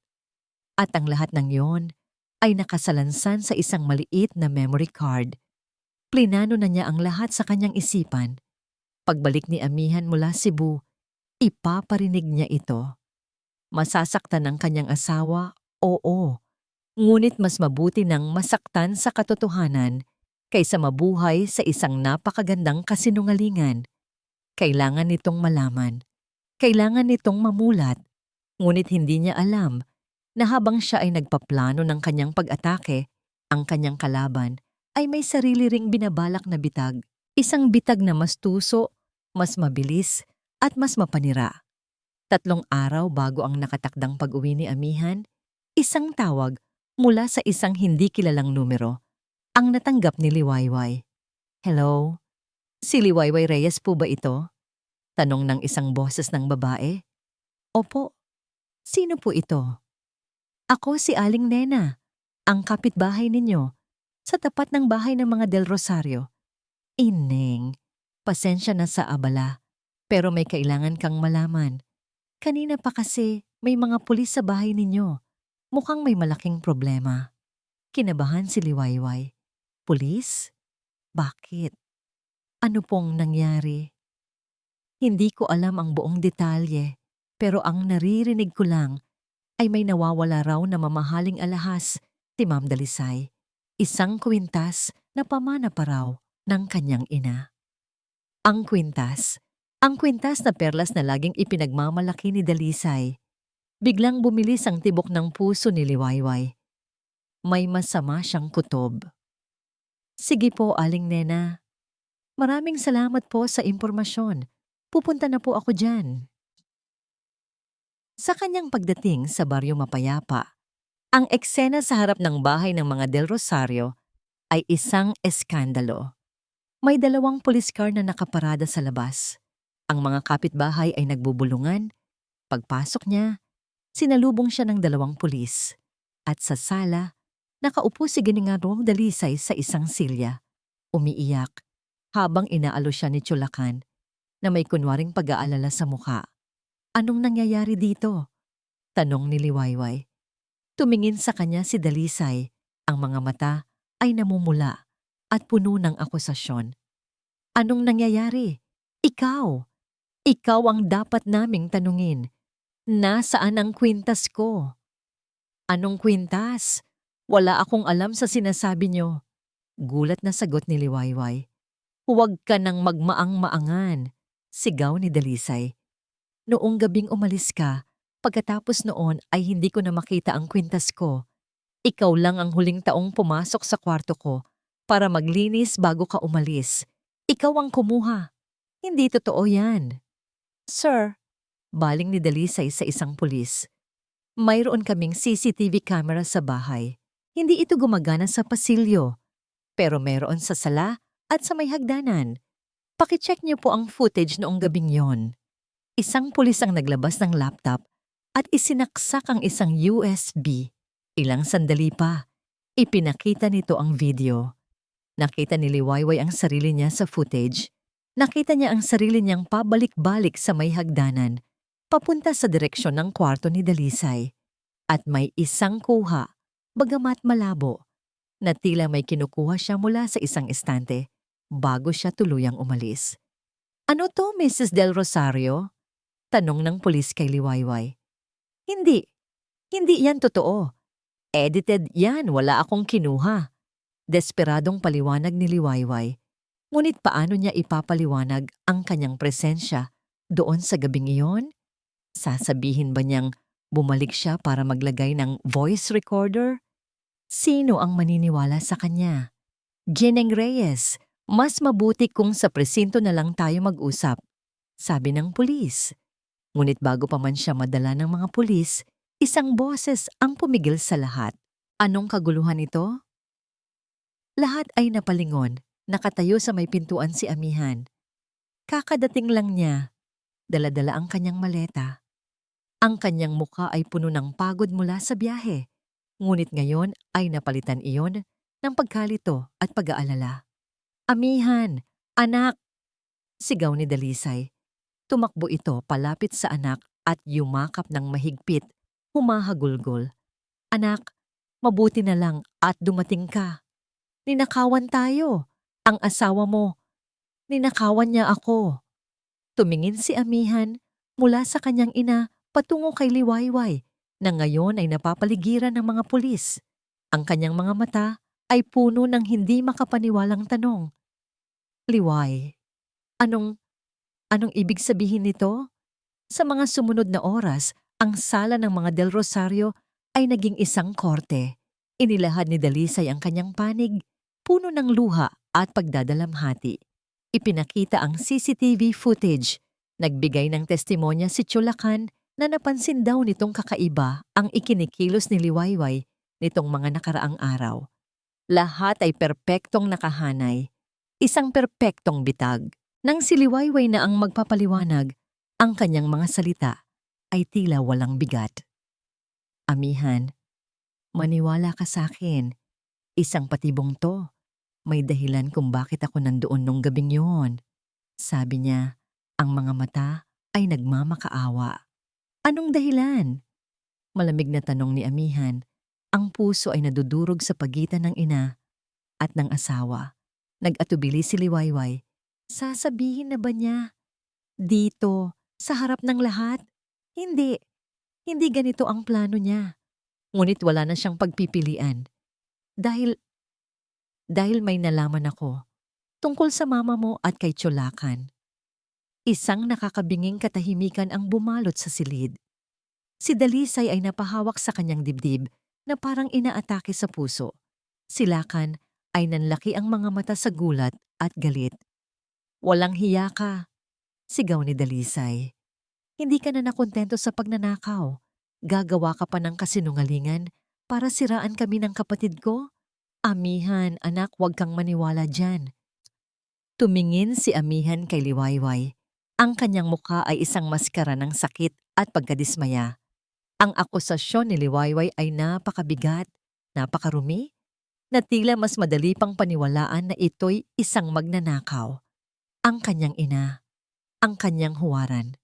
At ang lahat ng yon ay nakasalansan sa isang maliit na memory card. Plinano na niya ang lahat sa kanyang isipan. Pagbalik ni Amihan mula Cebu, ipaparinig niya ito. Masasaktan ng kanyang asawa, oo. Ngunit mas mabuti nang masaktan sa katotohanan kaysa mabuhay sa isang napakagandang kasinungalingan. Kailangan nitong malaman. Kailangan nitong mamulat. Ngunit hindi niya alam na habang siya ay nagpaplano ng kanyang pag-atake, ang kanyang kalaban ay may sarili ring binabalak na bitag. Isang bitag na mas tuso, mas mabilis, at mas mapanira. 3 araw bago ang nakatakdang pag-uwi ni Amihan, isang tawag mula sa isang hindi kilalang numero ang natanggap ni Liwayway. Hello? Si Liwayway Reyes po ba ito? Tanong ng isang boses ng babae. Opo. Sino po ito? Ako si Aling Nena, ang kapitbahay ninyo, sa tapat ng bahay ng mga Del Rosario. Ineng, pasensya na sa abala, pero may kailangan kang malaman. Kanina pa kasi may mga pulis sa bahay ninyo. Mukhang may malaking problema. Kinabahan si Liwayway. Pulis? Bakit? Ano pong nangyari? Hindi ko alam ang buong detalye, pero ang naririnig ko lang ay may nawawala raw na mamahaling alahas si Ma'am Dalisay. Isang kwintas na pamana pa raw ng kanyang ina. Ang kwintas na perlas na laging ipinagmamalaki ni Dalisay. Biglang bumilis ang tibok ng puso ni Liwayway. May masama siyang kutob. Sige po, Aling Nena. Maraming salamat po sa impormasyon. Pupunta na po ako dyan. Sa kanyang pagdating sa Baryo Mapayapa, ang eksena sa harap ng bahay ng mga Del Rosario ay isang eskandalo. May 2 police car na nakaparada sa labas. Ang mga kapitbahay ay nagbubulungan. Pagpasok niya, sinalubong siya ng 2 pulis. At sa sala, nakaupo si Ginarong Dalisay sa isang silya. Umiiyak habang inaalo siya ni Chulacan na may kunwaring pag-aalala sa mukha. Anong nangyayari dito? Tanong ni Liwayway. Tumingin sa kanya si Dalisay. Ang mga mata ay namumula at puno ng akusasyon. Anong nangyayari? Ikaw! Ikaw ang dapat naming tanungin. Nasaan ang kwintas ko? Anong kwintas? Wala akong alam sa sinasabi niyo. Gulat na sagot ni Liwayway. Huwag ka nang magmaang-maangan, sigaw ni Dalisay. Noong gabing umalis ka, pagkatapos noon ay hindi ko na makita ang kwintas ko. Ikaw lang ang huling taong pumasok sa kwarto ko para maglinis bago ka umalis. Ikaw ang kumuha. Hindi totoo yan. Sir, baling ni Dalisay sa isang pulis. Mayroon kaming CCTV camera sa bahay. Hindi ito gumagana sa pasilyo, pero meron sa sala at sa may hagdanan. Pakicheck niyo po ang footage noong gabing yon. Isang pulis ang naglabas ng laptop at isinaksak ang isang USB. Ilang sandali pa, ipinakita nito ang video. Nakita ni Liwayway ang sarili niya sa footage. Nakita niya ang sarili niyang pabalik-balik sa may hagdanan, papunta sa direksyon ng kwarto ni Dalisay. At may isang kuha, bagamat malabo, na tila may kinukuha siya mula sa isang estante bago siya tuluyang umalis. Ano to, Mrs. Del Rosario? Tanong ng pulis kay Liwayway. Hindi yan totoo. Edited yan, wala akong kinuha. Desperadong paliwanag ni Liwayway. Ngunit paano niya ipapaliwanag ang kanyang presensya doon sa gabing iyon? Sasabihin ba niyang bumalik siya para maglagay ng voice recorder? Sino ang maniniwala sa kanya? Gineng Reyes, mas mabuti kung sa presinto na lang tayo mag-usap, sabi ng pulis. Ngunit bago pa man siya madala ng mga pulis, isang boses ang pumigil sa lahat. Anong kaguluhan ito? Lahat ay napalingon. Nakatayo sa may pintuan si Amihan. Kakadating lang niya, dala-dala ang kanyang maleta. Ang kanyang mukha ay puno ng pagod mula sa biyahe, ngunit ngayon ay napalitan iyon ng pagkalito at pag-aalala. Amihan, anak, Sigaw ni Dalisay. Tumakbo ito palapit sa anak at yumakap ng mahigpit, humahagulgol. Anak, mabuti na lang at dumating ka. Ninakawan tayo. Ang asawa mo. Ninakawan niya ako. Tumingin si Amihan mula sa kanyang ina patungo kay Liwayway na ngayon ay napapaligiran ng mga pulis. Ang kanyang mga mata ay puno ng hindi makapaniwalang tanong. Liway, anong ibig sabihin nito? Sa mga sumunod na oras, ang sala ng mga Del Rosario ay naging isang korte. Inilahad ni Dalisay ang kanyang panig, puno ng luha at pagdadalamhati. Ipinakita ang CCTV footage. Nagbigay ng testimonya si Chulacan na napansin daw nitong kakaiba ang ikinikilos ni Liwayway nitong mga nakaraang araw. Lahat ay perpektong nakahanay. Isang perpektong bitag. Nang si Liwayway na ang magpapaliwanag, ang kanyang mga salita ay tila walang bigat. Amihan, maniwala ka sa akin. Isang patibong to. May dahilan kung bakit ako nandoon nung gabing yun. Sabi niya, ang mga mata ay nagmamakaawa. Anong dahilan? Malamig na tanong ni Amihan. Ang puso ay nadudurog sa pagitan ng ina at ng asawa. Nag-atubili si Liwayway. Sasabihin na ba niya? Dito, sa harap ng lahat? Hindi. Hindi ganito ang plano niya. Ngunit wala na siyang pagpipilian. Dahil may nalaman ako tungkol sa mama mo at kay Chulacan. Isang nakakabinging katahimikan ang bumalot sa silid. Si Dalisay ay napahawak sa kanyang dibdib na parang inaatake sa puso. Si Lacan ay nanlaki ang mga mata sa gulat at galit. Walang hiya ka, sigaw ni Dalisay. Hindi ka na nakontento sa pagnanakaw. Gagawa ka pa ng kasinungalingan para siraan kami ng kapatid ko? Amihan, anak, huwag kang maniwala dyan. Tumingin si Amihan kay Liwayway. Ang kanyang mukha ay isang maskara ng sakit at pagkadismaya. Ang akusasyon ni Liwayway ay napakabigat, napakarumi, na tila mas madali pang paniwalaan na ito'y isang magnanakaw. Ang kanyang ina, ang kanyang huwaran,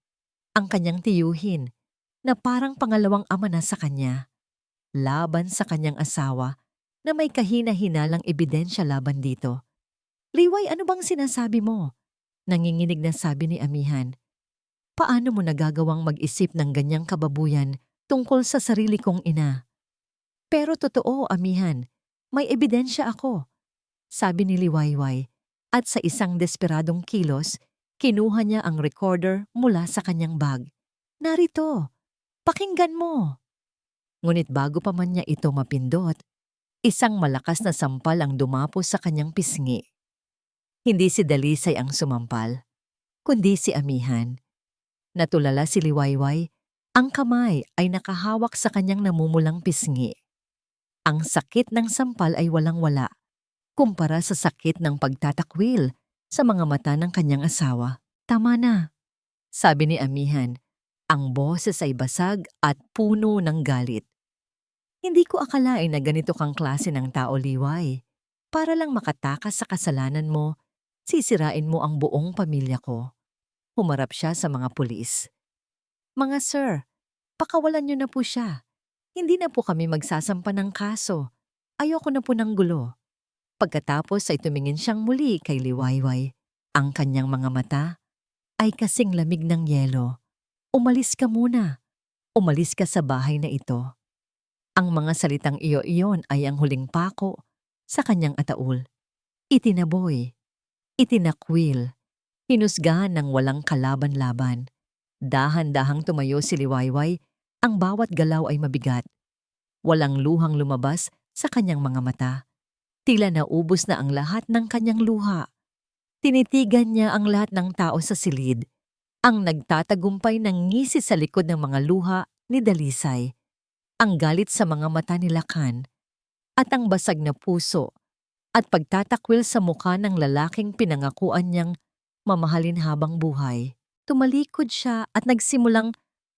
ang kanyang tiyuhin, na parang pangalawang ama na sa kanya, laban sa kanyang asawa na may kahina-hinalang ebidensya laban dito. Liway, ano bang sinasabi mo? Nanginginig na sabi ni Amihan. Paano mo nagagawang mag-isip ng ganyang kababuyan tungkol sa sarili kong ina? Pero totoo, Amihan, may ebidensya ako, sabi ni Liwayway, at sa isang desperadong kilos, kinuha niya ang recorder mula sa kanyang bag. Narito, pakinggan mo. Ngunit bago pa man niya ito mapindot, isang malakas na sampal ang dumapo sa kanyang pisngi. Hindi si Dalisay ang sumampal, kundi si Amihan. Natulala si Liwayway, ang kamay ay nakahawak sa kanyang namumulang pisngi. Ang sakit ng sampal ay walang-wala, kumpara sa sakit ng pagtatakwil sa mga mata ng kanyang asawa. Tama na, sabi ni Amihan. Ang boses ay basag at puno ng galit. Hindi ko akalain na ganito kang klase ng tao, Liway. Para lang makatakas sa kasalanan mo, sisirain mo ang buong pamilya ko. Humarap siya sa mga pulis. Mga sir, pakawalan niyo na po siya. Hindi na po kami magsasampa ng kaso. Ayoko na po ng gulo. Pagkatapos ay tumingin siyang muli kay Liwayway. Ang kanyang mga mata ay kasing lamig ng yelo. Umalis ka muna. Umalis ka sa bahay na ito. Ang mga salitang iyo-iyon ay ang huling pako sa kanyang ataul. Itinaboy, itinakwil, hinusgahan ng walang kalaban-laban. Dahan-dahang tumayo si Liwayway, ang bawat galaw ay mabigat. Walang luhang lumabas sa kanyang mga mata. Tila naubos na ang lahat ng kanyang luha. Tinitigan niya ang lahat ng tao sa silid. Ang nagtatagumpay ng ngisi sa likod ng mga luha ni Dalisay, ang galit sa mga mata ni Lacan, at ang basag na puso at pagtatakwil sa mukha ng lalaking pinangakuan niyang mamahalin habang buhay. Tumalikod siya at nagsimulang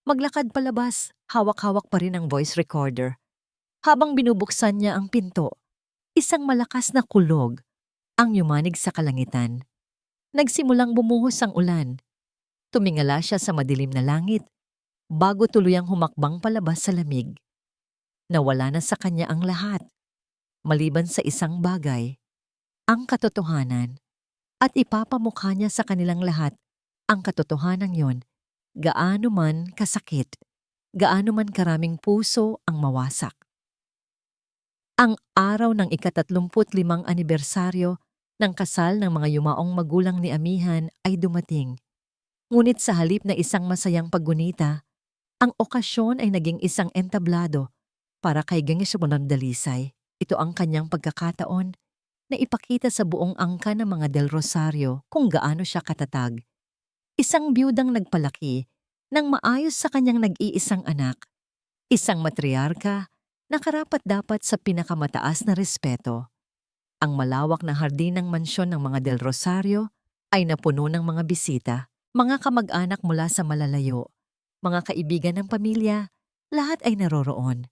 maglakad palabas, hawak-hawak pa rin ang voice recorder. Habang binubuksan niya ang pinto, isang malakas na kulog ang yumanig sa kalangitan. Nagsimulang bumuhos ang ulan. Tumingala siya sa madilim na langit bago tuluyang humakbang palabas sa lamig. Nawala na sa kanya ang lahat, maliban sa isang bagay, ang katotohanan. At ipapamukha niya sa kanilang lahat ang katotohanan yon, gaano man kasakit, gaano man karaming puso ang mawasak. Ang araw ng ika-35 anibersaryo ng kasal ng mga yumaong magulang ni Amihan ay dumating. Ngunit sa halip na isang masayang paggunita, ang okasyon ay naging isang entablado para kay Gingismonan Dalisay. Ito ang kanyang pagkakataon na ipakita sa buong angka ng mga Del Rosario kung gaano siya katatag. Isang biyudang nagpalaki ng maayos sa kanyang nag-iisang anak. Isang matriarka na karapat-dapat sa pinakamataas na respeto. Ang malawak na hardin ng mansyon ng mga Del Rosario ay napuno ng mga bisita, mga kamag-anak mula sa malalayo, mga kaibigan ng pamilya, lahat ay naroroon.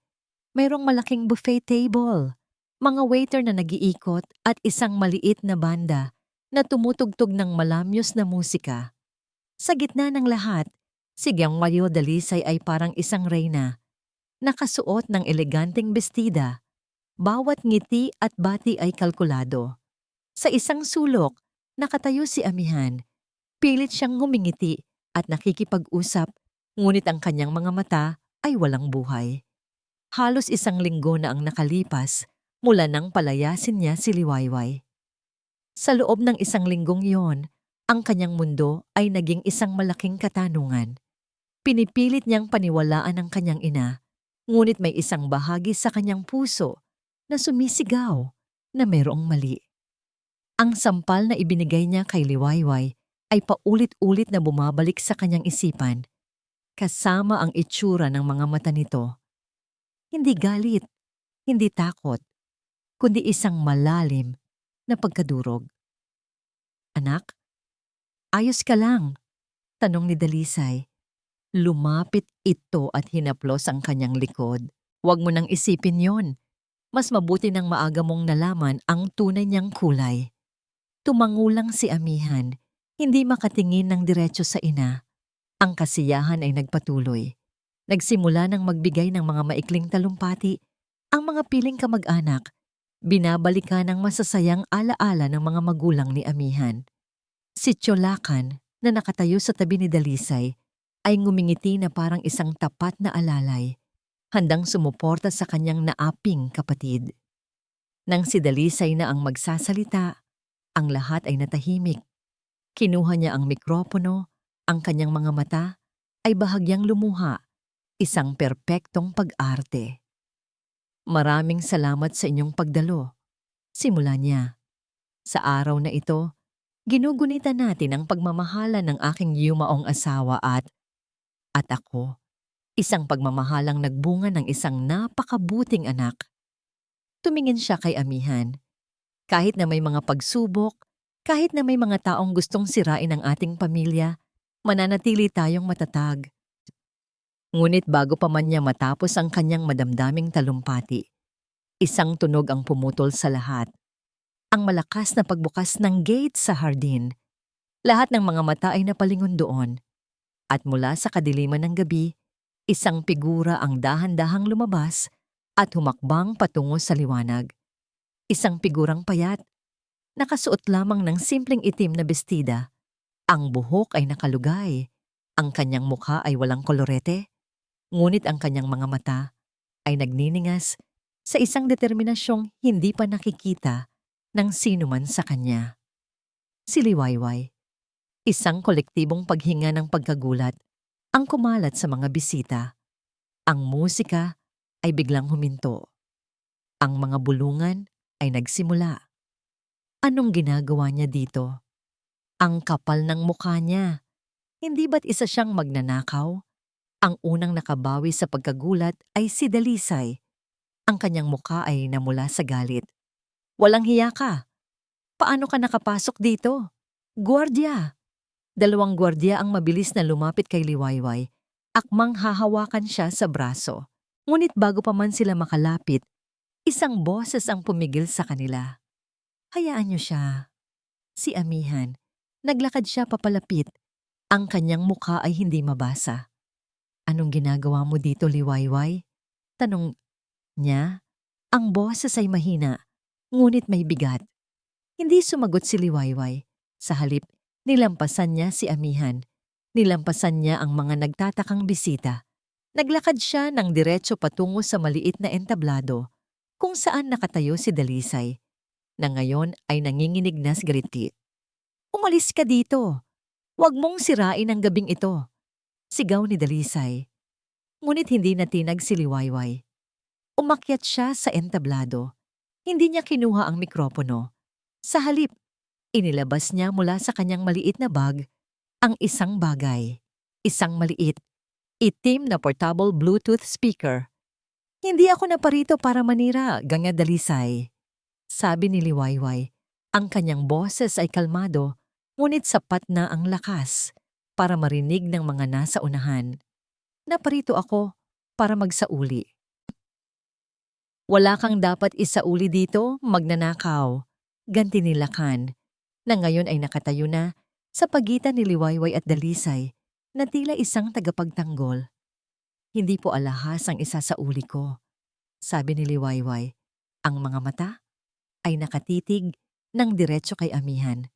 Mayroong malaking buffet table, mga waiter na nag-iikot at isang maliit na banda na tumutugtog ng malamyos na musika. Sa gitna ng lahat, si Gianwayo Dalisay ay parang isang reyna, nakasuot ng eleganteng bestida. Bawat ngiti at bati ay kalkulado. Sa isang sulok, nakatayo si Amihan. Pilit siyang ngumingiti at nakikipag-usap, ngunit ang kanyang mga mata ay walang buhay. Halos isang linggo na ang nakalipas mula nang palayasin niya si Liwayway. Sa loob ng isang linggong iyon, ang kanyang mundo ay naging isang malaking katanungan. Pinipilit niyang paniwalaan ang kanyang ina, ngunit may isang bahagi sa kanyang puso na sumisigaw na mayroong mali. Ang sampal na ibinigay niya kay Liwayway ay paulit-ulit na bumabalik sa kanyang isipan, kasama ang itsura ng mga mata nito. Hindi galit, hindi takot, kundi isang malalim na pagkadurog. "Anak, ayos ka lang?" tanong ni Dalisay. Lumapit ito at hinaplos ang kanyang likod. "Huwag mo nang isipin yon. Mas mabuti nang maaga mong nalaman ang tunay niyang kulay." Tumangulang si Amihan, hindi makatingin ng diretso sa ina. Ang kasiyahan ay nagpatuloy. Nagsimula ng magbigay ng mga maikling talumpati ang mga piling kamag-anak. Binabalikan ng masasayang alaala ng mga magulang ni Amihan. Si Tiyolakan na nakatayo sa tabi ni Dalisay ay ngumingiti na parang isang tapat na alalay, handang sumuporta sa kanyang naaping kapatid. Nang si Dalisay na ang magsasalita, ang lahat ay natahimik. Kinuha niya ang mikropono, ang kanyang mga mata ay bahagyang lumuha, isang perpektong pag-arte. "Maraming salamat sa inyong pagdalo," simula niya. "Sa araw na ito, ginugunita natin ang pagmamahala ng aking yumaong asawa at ako. Isang pagmamahalang nagbunga ng isang napakabuting anak." Tumingin siya kay Amihan. "Kahit na may mga pagsubok, kahit na may mga taong gustong sirain ang ating pamilya, mananatili tayong matatag." Ngunit bago pa man niya matapos ang kanyang madamdaming talumpati, isang tunog ang pumutol sa lahat. Ang malakas na pagbukas ng gate sa hardin. Lahat ng mga mata ay napalingon doon. At mula sa kadiliman ng gabi, isang figura ang dahan-dahang lumabas at humakbang patungo sa liwanag. Isang figurang payat, nakasuot lamang ng simpleng itim na bestida. Ang buhok ay nakalugay, ang kanyang mukha ay walang kolorete, ngunit ang kanyang mga mata ay nagniningas sa isang determinasyong hindi pa nakikita ng sino man sa kanya. Si Liwayway, isang kolektibong paghinga ng pagkagulat ang kumalat sa mga bisita. Ang musika ay biglang huminto. Ang mga bulungan ay nagsimula. Anong ginagawa niya dito? Ang kapal ng mukha niya. Hindi ba't isa siyang magnanakaw? Ang unang nakabawi sa pagkagulat ay si Dalisay. Ang kanyang mukha ay namula sa galit. "Walang hiya ka! Paano ka nakapasok dito? Gwardiya!" 2 gwardiya ang mabilis na lumapit kay Liwayway. Akmang hahawakan siya sa braso. Ngunit bago pa man sila makalapit, isang boses ang pumigil sa kanila. "Hayaan niyo siya. Si Amihan. Naglakad siya papalapit. Ang kanyang mukha ay hindi mabasa. "Anong ginagawa mo dito, Liwayway?" Tanong niya. Ang boses ay mahina, ngunit may bigat. Hindi sumagot si Liwayway. Sa halip, nilampasan niya si Amihan. Nilampasan niya ang mga nagtatakang bisita. Naglakad siya ng diretso patungo sa maliit na entablado kung saan nakatayo si Dalisay, na ngayon ay nanginginig na sigariti. "Umalis ka dito! Huwag mong sirain ang gabing ito!" Sigaw ni Dalisay. Ngunit hindi natinag si Liwayway. Umakyat siya sa entablado. Hindi niya kinuha ang mikropono. Sa halip, inilabas niya mula sa kanyang maliit na bag ang isang bagay. Isang maliit, itim na portable Bluetooth speaker. "Hindi ako naparito para manira, Ganga Dalisay," sabi ni Liwayway. Ang kanyang boses ay kalmado, ngunit sapat na ang lakas para marinig ng mga nasa unahan. "Naparito ako para magsauli." "Wala kang dapat isauli dito, magnanakaw," ganti ni Lakan, na ngayon ay nakatayo na sa pagitan ni Liwayway at Dalisay na tila isang tagapagtanggol. "Hindi po alahas ang isa sa uli ko," sabi ni Liwayway. Ang mga mata ay nakatitig ng diretso kay Amihan,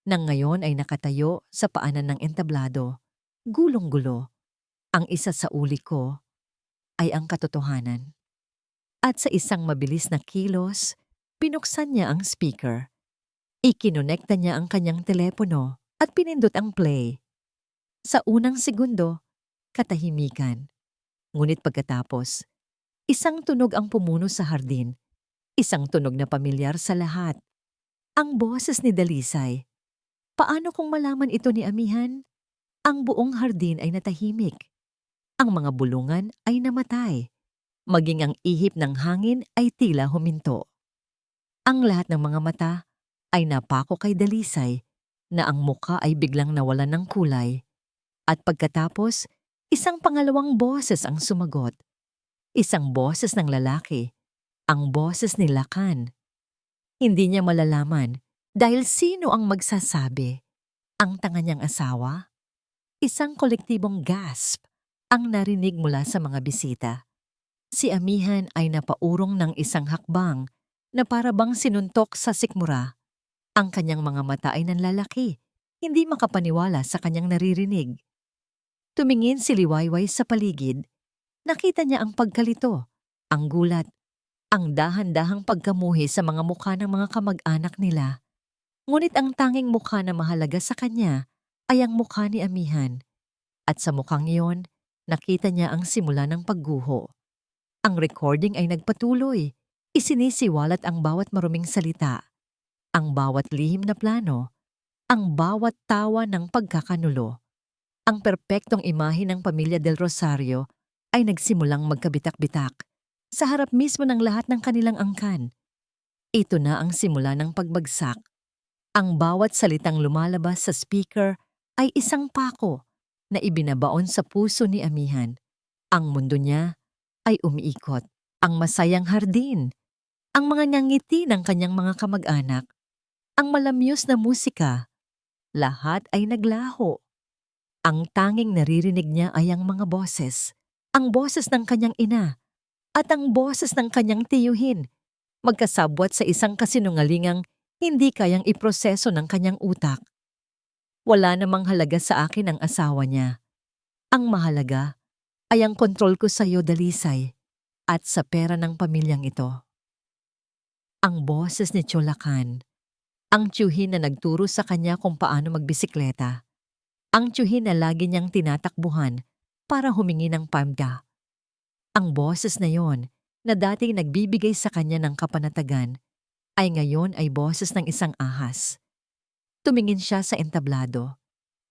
nang ngayon ay nakatayo sa paanan ng entablado. Gulong-gulo. "Ang isa sa uli ko ay ang katotohanan." At sa isang mabilis na kilos, pinuksan niya ang speaker. Ikinonekta niya ang kanyang telepono at pinindot ang play. Sa unang segundo, katahimikan. Ngunit pagkatapos, isang tunog ang pumuno sa hardin. Isang tunog na pamilyar sa lahat. Ang boses ni Dalisay. Paano kung malaman ito ni Amihan? Ang buong hardin ay natahimik. Ang mga bulungan ay namatay. Maging ang ihip ng hangin ay tila huminto. Ang lahat ng mga mata ay napako kay Dalisay na ang muka ay biglang nawalan ng kulay. At pagkatapos, isang pangalawang boses ang sumagot. Isang boses ng lalaki. Ang boses ni Lakan. Hindi niya malalaman dahil sino ang magsasabi. Ang tanga niyang asawa? Isang kolektibong gasp ang narinig mula sa mga bisita. Si Amihan ay napaurong ng isang hakbang na parabang sinuntok sa sikmura. Ang kanyang mga mata ay nanlalaki, hindi makapaniwala sa kanyang naririnig. Tumingin si Liwayway sa paligid. Nakita niya ang pagkalito, ang gulat, ang dahan-dahang pagkamuhi sa mga mukha ng mga kamag-anak nila. Ngunit ang tanging mukha na mahalaga sa kanya ay ang mukha ni Amihan. At sa mukhang iyon, nakita niya ang simula ng pagguho. Ang recording ay nagpatuloy. Isinisiwalat ang bawat maruming salita, ang bawat lihim na plano, ang bawat tawa ng pagkakanulo. Ang perpektong imahe ng pamilya Del Rosario ay nagsimulang magkabitak-bitak sa harap mismo ng lahat ng kanilang angkan. Ito na ang simula ng pagbagsak. Ang bawat salitang lumalabas sa speaker ay isang pako na ibinabaon sa puso ni Amihan. Ang mundo niya ay umiikot. Ang masayang hardin, ang mga ngangiti ng kanyang mga kamag-anak, ang malamyos na musika, lahat ay naglaho. Ang tanging naririnig niya ay ang mga boses, ang boses ng kanyang ina at ang boses ng kanyang tiyuhin, magkasabwat sa isang kasinungalingang hindi kayang iproseso ng kanyang utak. Wala namang halaga sa akin ang asawa niya. Ang mahalaga ay ang kontrol ko sa iyo, Dalisay, at sa pera ng pamilyang ito. Ang boses ni Cholakan, ang tiyuhin na nagturo sa kanya kung paano magbisikleta, ang tiyuhin na lagi niyang tinatakbuhan para humingi ng pamda. Ang boses na yon na dating nagbibigay sa kanya ng kapanatagan ay ngayon ay boses ng isang ahas. Tumingin siya sa entablado.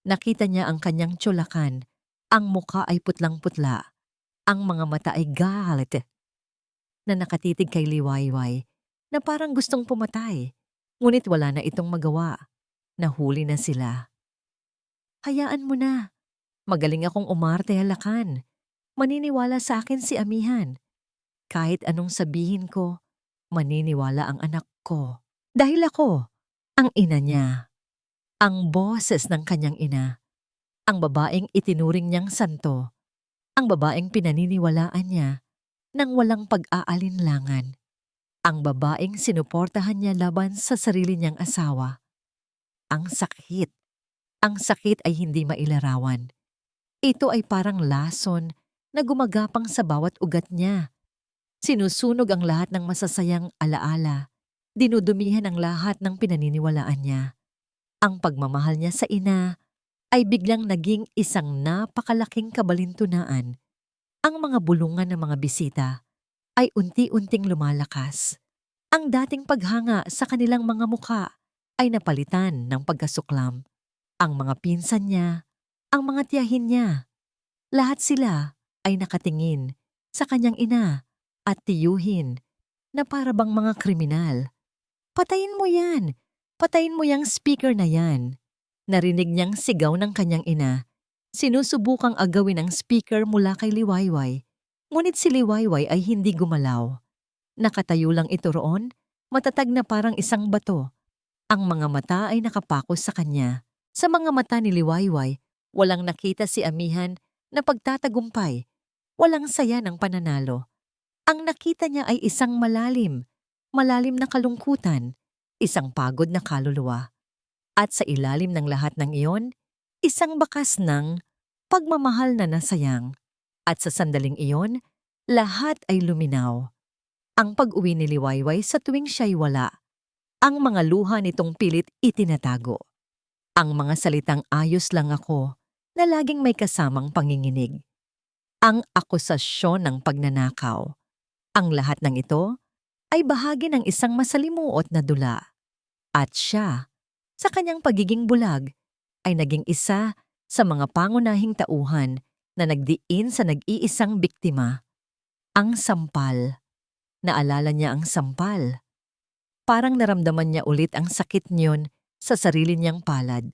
Nakita niya ang kanyang Cholakan, ang muka ay putlang-putla, ang mga mata ay galit na nakatitig kay Liwayway na parang gustong pumatay, ngunit wala na itong magawa. Nahuli na sila. "Hayaan mo na. Magaling akong umarte, Lakan. Maniniwala sa akin si Amihan. Kahit anong sabihin ko, maniniwala ang anak ko. Dahil ako, ang ina niya." Ang boses ng kanyang ina, ang babaeng itinuring niyang santo, ang babaeng pinaniniwalaan niya nang walang pag-aalinlangan, ang babaeng sinuportahan niya laban sa sarili niyang asawa. Ang sakit ay hindi mailarawan. Ito ay parang lason na gumagapang sa bawat ugat niya. Sinusunog ang lahat ng masasayang alaala. Dinudumihan ang lahat ng pinaniniwalaan niya. Ang pagmamahal niya sa ina ay biglang naging isang napakalaking kabalintunaan. Ang mga bulungan ng mga bisita ay unti-unting lumalakas. Ang dating paghanga sa kanilang mga mukha ay napalitan ng pagkasuklam. Ang mga pinsan niya, ang mga tiyahin niya, lahat sila ay nakatingin sa kanyang ina at tiyuhin na para bang mga kriminal. Patayin mo yan! Patayin mo yang speaker na yan! Narinig niyang sigaw ng kanyang ina. Sinusubukang agawin ang speaker mula kay Liwayway. Ngunit si Liwayway ay hindi gumalaw. Nakatayo lang ito roon, matatag na parang isang bato. Ang mga mata ay nakapako sa kanya. Sa mga mata ni Liwayway, walang nakita si Amihan na pagtatagumpay. Walang saya ng pananalo. Ang nakita niya ay isang malalim na kalungkutan, isang pagod na kaluluwa. At sa ilalim ng lahat ng iyon, isang bakas ng pagmamahal na nasayang. At sa sandaling iyon, lahat ay luminaw. Ang pag-uwi ni Liwayway sa tuwing siya'y wala. Ang mga luha nitong pilit itinatago. Ang mga salitang ayos lang ako na laging may kasamang panginginig. Ang akusasyon ng pagnanakaw. Ang lahat ng ito ay bahagi ng isang masalimuot na dula. At siya, sa kanyang pagiging bulag, ay naging isa sa mga pangunahing tauhan na nagdiin sa nag-iisang biktima. Ang sampal. Naalala niya ang sampal. Parang naramdaman niya ulit ang sakit niyon sa sarili niyang palad,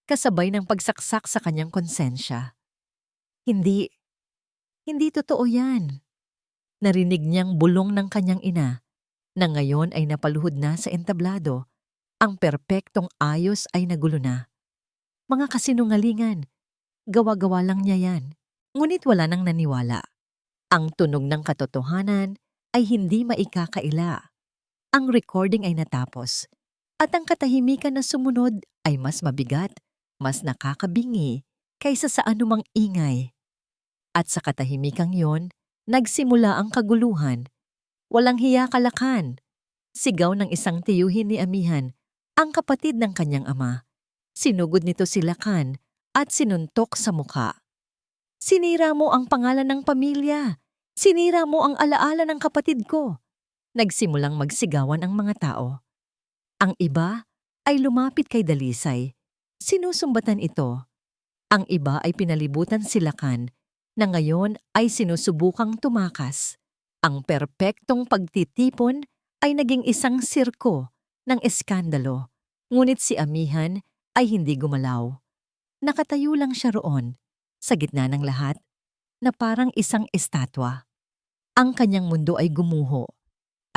kasabay ng pagsaksak sa kanyang konsensya. Hindi totoo yan. Narinig niyang bulong ng kanyang ina na ngayon ay napaluhod na sa entablado. Ang perpektong ayos ay nagulo na. Mga kasinungalingan, gawa-gawa lang niya yan. Ngunit wala nang naniwala. Ang tunog ng katotohanan ay hindi maikakaila. Ang recording ay natapos. At ang katahimikan na sumunod ay mas mabigat, mas nakakabingi kaysa sa anumang ingay. At sa katahimikang yon, nagsimula ang kaguluhan. Walang hiya-kalakan. Sigaw ng isang tiyuhin ni Amihan, ang kapatid ng kanyang ama. Sinugod nito si Lakan at sinuntok sa mukha. Sinira mo ang pangalan ng pamilya. Sinira mo ang alaala ng kapatid ko. Nagsimulang magsigawan ang mga tao. Ang iba ay lumapit kay Dalisay. Sinusumbatan ito. Ang iba ay pinalibutan si Lakan na ngayon ay sinusubukang tumakas. Ang perpektong pagtitipon ay naging isang sirko ng eskandalo. Ngunit si Amihan ay hindi gumalaw. Nakatayo lang siya roon, sa gitna ng lahat, na parang isang estatwa. Ang kanyang mundo ay gumuho,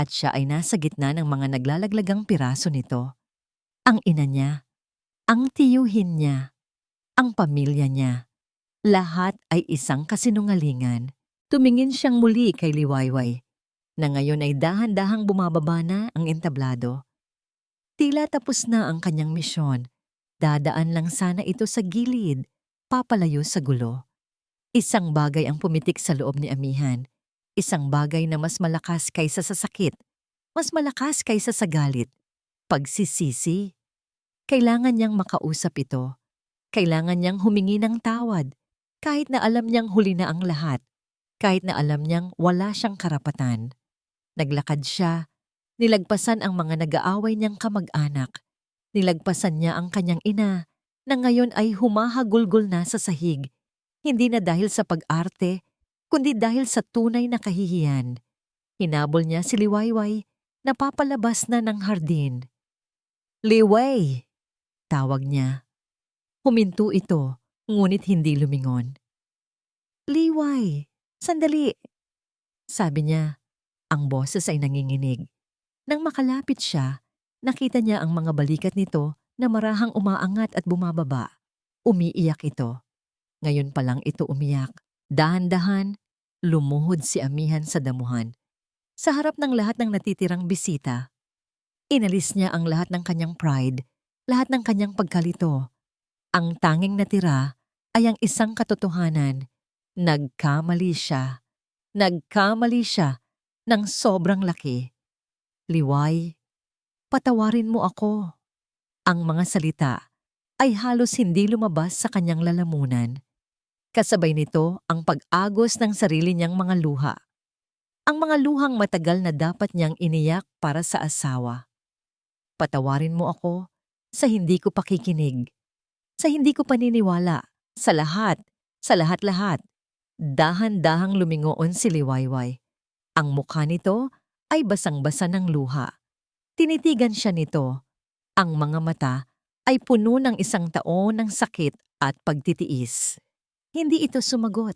at siya ay nasa gitna ng mga naglalaglagang piraso nito. Ang ina niya, ang tiyuhin niya, ang pamilya niya, lahat ay isang kasinungalingan. Tumingin siyang muli kay Liwayway, na ngayon ay dahan-dahang bumababa na ang entablado. Tila tapos na ang kanyang misyon. Dadaan lang sana ito sa gilid, papalayo sa gulo. Isang bagay ang pumitik sa loob ni Amihan. Isang bagay na mas malakas kaysa sa sakit. Mas malakas kaysa sa galit. Pagsisisi. Kailangan niyang makausap ito. Kailangan niyang humingi ng tawad. Kahit na alam niyang huli na ang lahat. Kahit na alam niyang wala siyang karapatan. Naglakad siya. Nilagpasan ang mga nag-aaway niyang kamag-anak. Nilagpasan niya ang kanyang ina na ngayon ay humahagulgol na sa sahig. Hindi na dahil sa pag-arte, kundi dahil sa tunay na kahihiyan. Hinabol niya si Liwayway na papalabas na ng hardin. Liway! Tawag niya. Huminto ito, ngunit hindi lumingon. Liway! Sandali! Sabi niya. Ang boses ay nanginginig. Nang makalapit siya, nakita niya ang mga balikat nito na marahang umaangat at bumababa. Umiiyak ito. Ngayon pa lang ito umiyak. Dahan-dahan, lumuhod si amihan sa damuhan. Sa harap ng lahat ng natitirang bisita, inalis niya ang lahat ng kanyang pride, lahat ng kanyang pagkalito. Ang tanging natira ay ang isang katotohanan. Nagkamali siya. Nagkamali siya ng sobrang laki. Liway, patawarin mo ako. Ang mga salita ay halos hindi lumabas sa kanyang lalamunan. Kasabay nito ang pag-agos ng sarili niyang mga luha. Ang mga luhang matagal na dapat niyang iniyak para sa asawa. Patawarin mo ako sa hindi ko pakikinig, sa hindi ko paniniwala, sa lahat-lahat. Dahan-dahang lumingoon si Liwayway. Ang mukha nito ay basang-basa ng luha. Tinitigan siya nito. Ang mga mata ay puno ng isang taon ng sakit at pagtitiis. Hindi ito sumagot.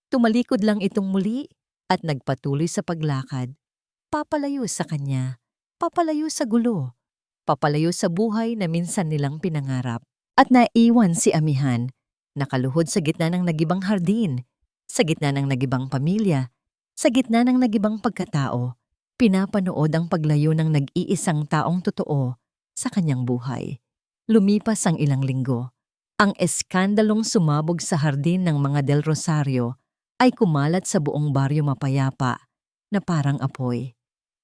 Tumalikod lang itong muli at nagpatuloy sa paglakad. Papalayo sa kanya, papalayo sa gulo, papalayo sa buhay na minsan nilang pinangarap. At naiwan si amihan, nakaluhod sa gitna ng nagibang hardin, sa gitna ng nagibang pamilya, sa gitna ng nagibang pagkatao, pinapanood ang paglayo ng nag-iisang taong totoo sa kanyang buhay. Lumipas ang ilang linggo. Ang eskandalong sumabog sa hardin ng mga Del Rosario ay kumalat sa buong baryo mapayapa na parang apoy.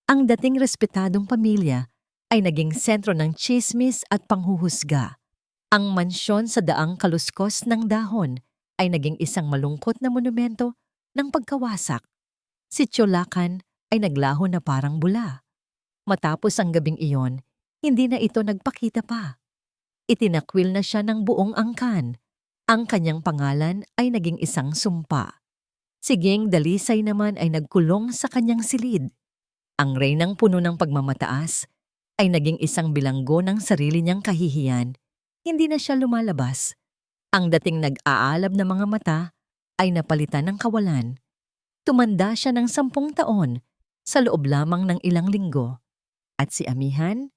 Ang dating respetadong pamilya ay naging sentro ng tsismis at panghuhusga. Ang mansyon sa daang kaluskos ng dahon ay naging isang malungkot na monumento ng pagkawasak. Si Tiyolakan ay naglaho na parang bula. Matapos ang gabing iyon, hindi na ito nagpakita pa. Itinakwil na siya ng buong angkan. Ang kanyang pangalan ay naging isang sumpa. Si Ging Dalisay naman ay nagkulong sa kanyang silid. Ang reynang puno ng pagmamataas ay naging isang bilanggo ng sarili niyang kahihiyan. Hindi na siya lumalabas. Ang dating nag-aalab na mga mata ay napalitan ng kawalan. Tumanda siya ng 10 taon sa loob lamang ng ilang linggo. At si amihan,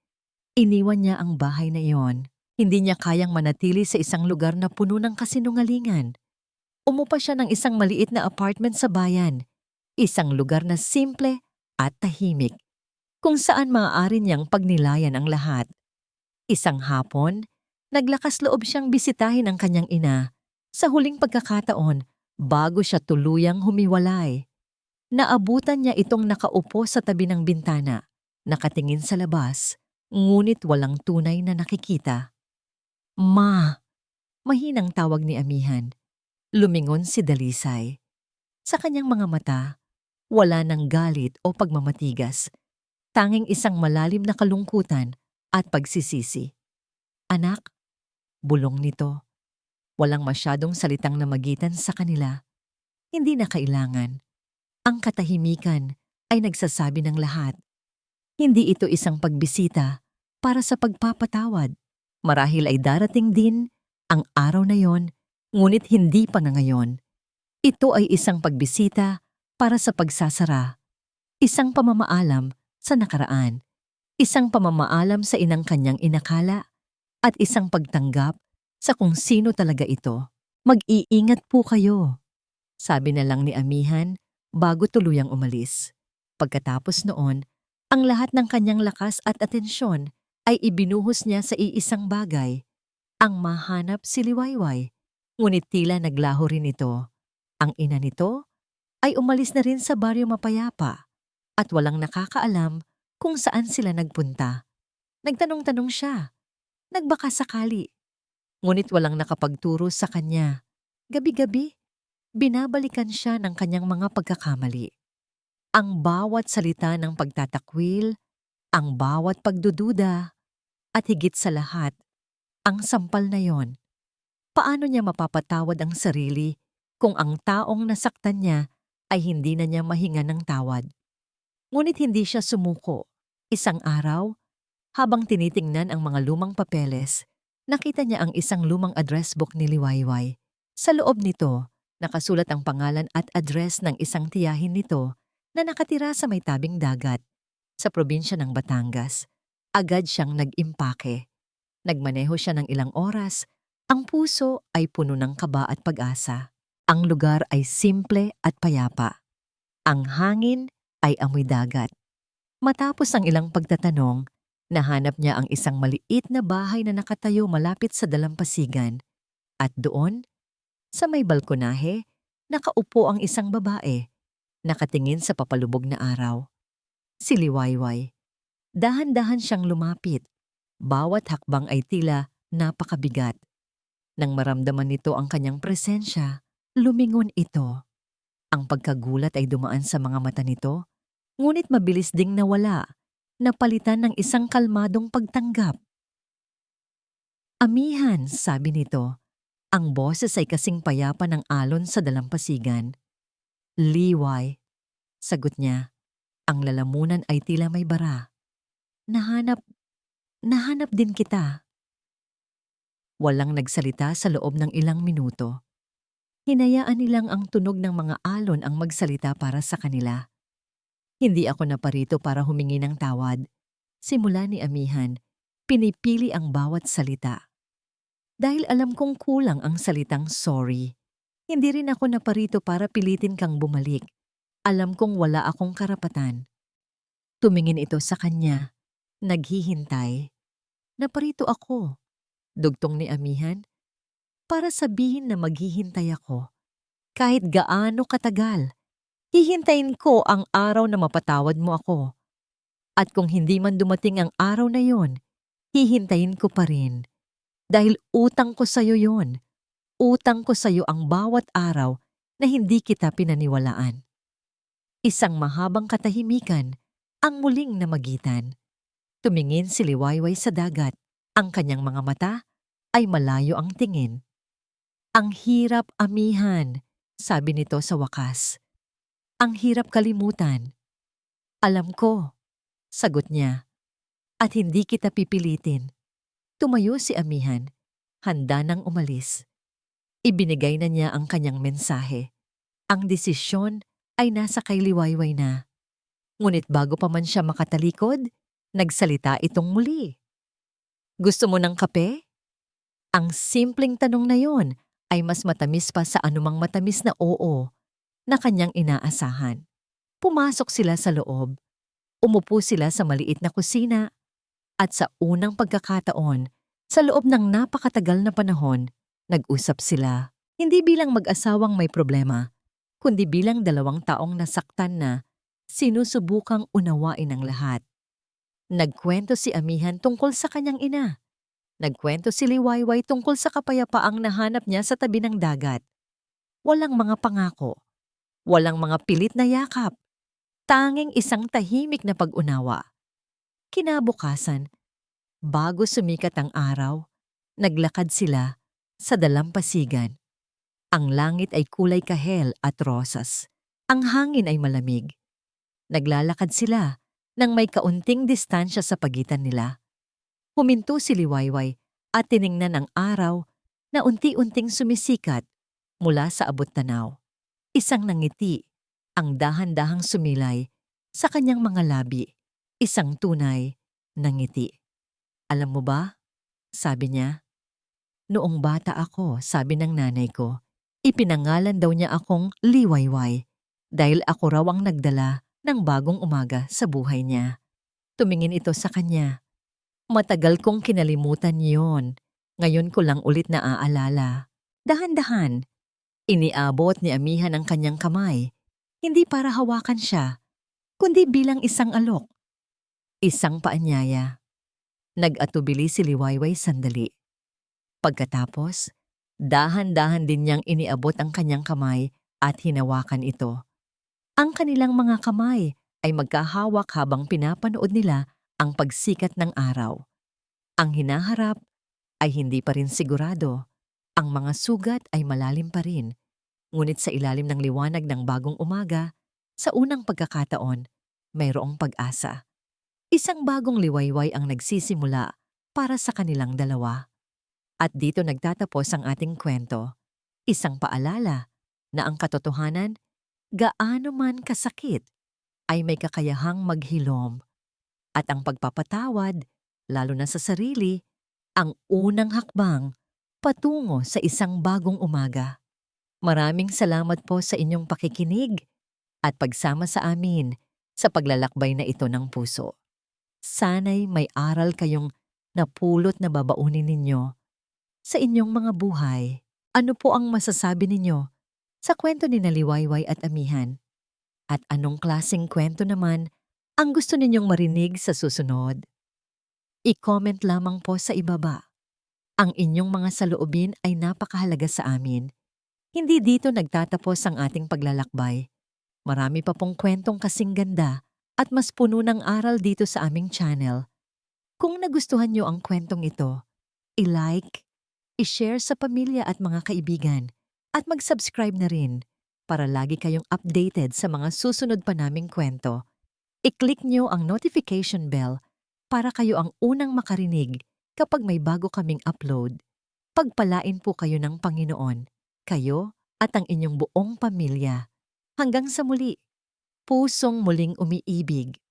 iniwan niya ang bahay na iyon. Hindi niya kayang manatili sa isang lugar na puno ng kasinungalingan. Umupa siya ng isang maliit na apartment sa bayan, isang lugar na simple at tahimik, kung saan maaari niyang pagnilayan ang lahat. Isang hapon, naglakas loob siyang bisitahin ang kanyang ina sa huling pagkakataon bago siya tuluyang humiwalay. Naabutan niya itong nakaupo sa tabi ng bintana, nakatingin sa labas, ngunit walang tunay na nakikita. Ma! Mahinang tawag ni amihan. Lumingon si Dalisay. Sa kanyang mga mata, wala ng galit o pagmamatigas. Tanging isang malalim na kalungkutan at pagsisisi. Anak, bulong nito. Walang masyadong salitang namagitan sa kanila. Hindi na kailangan. Ang katahimikan ay nagsasabi ng lahat. Hindi ito isang pagbisita para sa pagpapatawad. Marahil ay darating din ang araw na yon, ngunit hindi pa na ngayon. Ito ay isang pagbisita para sa pagsasara. Isang pamamaalam sa nakaraan. Isang pamamaalam sa inang kanyang inakala. At isang pagtanggap sa kung sino talaga ito. Mag-iingat po kayo, sabi na lang ni amihan bago tuluyang umalis. Pagkatapos noon, ang lahat ng kanyang lakas at atensyon ay ibinuhos niya sa iisang bagay, ang mahanap si Liwayway. Ngunit tila naglaho rin ito. Ang ina nito ay umalis na rin sa baryo mapayapa at walang nakakaalam kung saan sila nagpunta. Nagtanong-tanong siya, nagbaka sakali. Ngunit walang nakapagturo sa kanya. Gabi-gabi, binabalikan siya ng kanyang mga pagkakamali. Ang bawat salita ng pagtatakwil, ang bawat pagdududa, at higit sa lahat, ang sampal na yon. Paano niya mapapatawad ang sarili kung ang taong nasaktan niya ay hindi na niya mahinga ng tawad? Ngunit hindi siya sumuko. Isang araw, habang tinitingnan ang mga lumang papeles, nakita niya ang isang lumang address book ni Liwayway. Sa loob nito, nakasulat ang pangalan at address ng isang tiyahin nito na nakatira sa may tabing dagat, sa probinsya ng Batangas. Agad siyang nag-impake. Nagmaneho siya ng ilang oras. Ang puso ay puno ng kaba at pag-asa. Ang lugar ay simple at payapa. Ang hangin ay amoy dagat. Matapos ang ilang pagtatanong, nahanap niya ang isang maliit na bahay na nakatayo malapit sa dalampasigan. At doon, sa may balkonahe, nakaupo ang isang babae, nakatingin sa papalubog na araw. Si Liwayway. Dahan-dahan siyang lumapit. Bawat hakbang ay tila napakabigat. Nang maramdaman nito ang kanyang presensya, lumingon ito. Ang pagkagulat ay dumaan sa mga mata nito, ngunit mabilis ding nawala, napalitan ng isang kalmadong pagtanggap. Amihan, sabi nito. Ang boses ay kasing payapa ng alon sa dalampasigan. Liway, sagot niya. Ang lalamunan ay tila may bara. Nahanap din kita. Walang nagsalita sa loob ng ilang minuto. Hinayaan nilang ang tunog ng mga alon ang magsalita para sa kanila. Hindi ako naparito para humingi ng tawad. Simula ni Amihan, pinipili ang bawat salita. Dahil alam kong kulang ang salitang sorry. Hindi rin ako naparito para pilitin kang bumalik. Alam kong wala akong karapatan. Tumingin ito sa kanya. Naghihintay. Naparito ako. Dugtong ni Amihan. Para sabihin na maghihintay ako. Kahit gaano katagal. Hihintayin ko ang araw na mapatawad mo ako. At kung hindi man dumating ang araw na yon, hihintayin ko pa rin. Dahil utang ko sa'yo yon. Utang ko sa'yo ang bawat araw na hindi kita pinaniwalaan. Isang mahabang katahimikan ang muling namagitan. Tumingin si Liwayway sa dagat. Ang kanyang mga mata ay malayo ang tingin. Ang hirap, Amihan, sabi nito sa wakas. Ang hirap kalimutan. Alam ko, sagot niya. At hindi kita pipilitin. Tumayo si Amihan, handa nang umalis. Ibinigay na niya ang kanyang mensahe. Ang desisyon ay nasa kay Liwayway na. Ngunit bago pa man siya makatalikod, nagsalita itong muli. Gusto mo ng kape? Ang simpleng tanong na yon ay mas matamis pa sa anumang matamis na oo na kanyang inaasahan. Pumasok sila sa loob. Umupo sila sa maliit na kusina at sa unang pagkakataon, sa loob ng napakatagal na panahon, nag-usap sila. Hindi bilang mag-asawang may problema, kundi bilang dalawang taong nasaktan na sinusubukang unawain ang lahat. Nagkwento si Amihan tungkol sa kanyang ina. Nagkwento si Liwayway tungkol sa kapayapaang nahanap niya sa tabi ng dagat. Walang mga pangako. Walang mga pilit na yakap. Tanging isang tahimik na pag-unawa. Kinabukasan, bago sumikat ang araw, naglakad sila sa dalampasigan. Ang langit ay kulay kahel at rosas. Ang hangin ay malamig. Naglalakad sila nang may kaunting distansya sa pagitan nila. Huminto si Liwayway at tiningnan ang araw na unti-unting sumisikat mula sa abot tanaw. Isang nangiti, ang dahan-dahang sumilay sa kanyang mga labi. Isang tunay na ngiti. Alam mo ba? Sabi niya. Noong bata ako, sabi ng nanay ko, ipinangalan daw niya akong Liwayway dahil ako raw ang nagdala ng bagong umaga sa buhay niya. Tumingin ito sa kanya. Matagal kong kinalimutan yon. Ngayon ko lang ulit naaalala. Dahan-dahan, iniabot ni Amihan ang kanyang kamay. Hindi para hawakan siya, kundi bilang isang alok. Isang paanyaya. Nag-atubili si Liwayway sandali. Pagkatapos, dahan-dahan din niyang iniabot ang kanyang kamay at hinawakan ito. Ang kanilang mga kamay ay magkahawak habang pinapanood nila ang pagsikat ng araw. Ang hinaharap ay hindi pa rin sigurado. Ang mga sugat ay malalim pa rin. Ngunit sa ilalim ng liwanag ng bagong umaga, sa unang pagkakataon, mayroong pag-asa. Isang bagong Liwayway ang nagsisimula para sa kanilang dalawa. At dito nagtatapos ang ating kwento. Isang paalala na ang katotohanan, gaano man kasakit, ay may kakayahang maghilom. At ang pagpapatawad, lalo na sa sarili, ang unang hakbang patungo sa isang bagong umaga. Maraming salamat po sa inyong pakikinig at pagsama sa amin sa paglalakbay na ito ng puso. Sana'y may aral kayong napulot na babaunin ninyo sa inyong mga buhay. Ano po ang masasabi ninyo sa kwento ni Liwayway at Amihan? At anong klaseng kwento naman ang gusto ninyong marinig sa susunod? I-comment lamang po sa ibaba. Ang inyong mga saloobin ay napakahalaga sa amin. Hindi dito nagtatapos ang ating paglalakbay. Marami pa pong kwentong kasing ganda at mas puno ng aral dito sa aming channel. Kung nagustuhan nyo ang kwentong ito, i-like, i-share sa pamilya at mga kaibigan, at mag-subscribe na rin para lagi kayong updated sa mga susunod pa naming kwento. I-click nyo ang notification bell para kayo ang unang makarinig kapag may bago kaming upload. Pagpalain po kayo ng Panginoon, kayo at ang inyong buong pamilya. Hanggang sa muli, pusong muling umiibig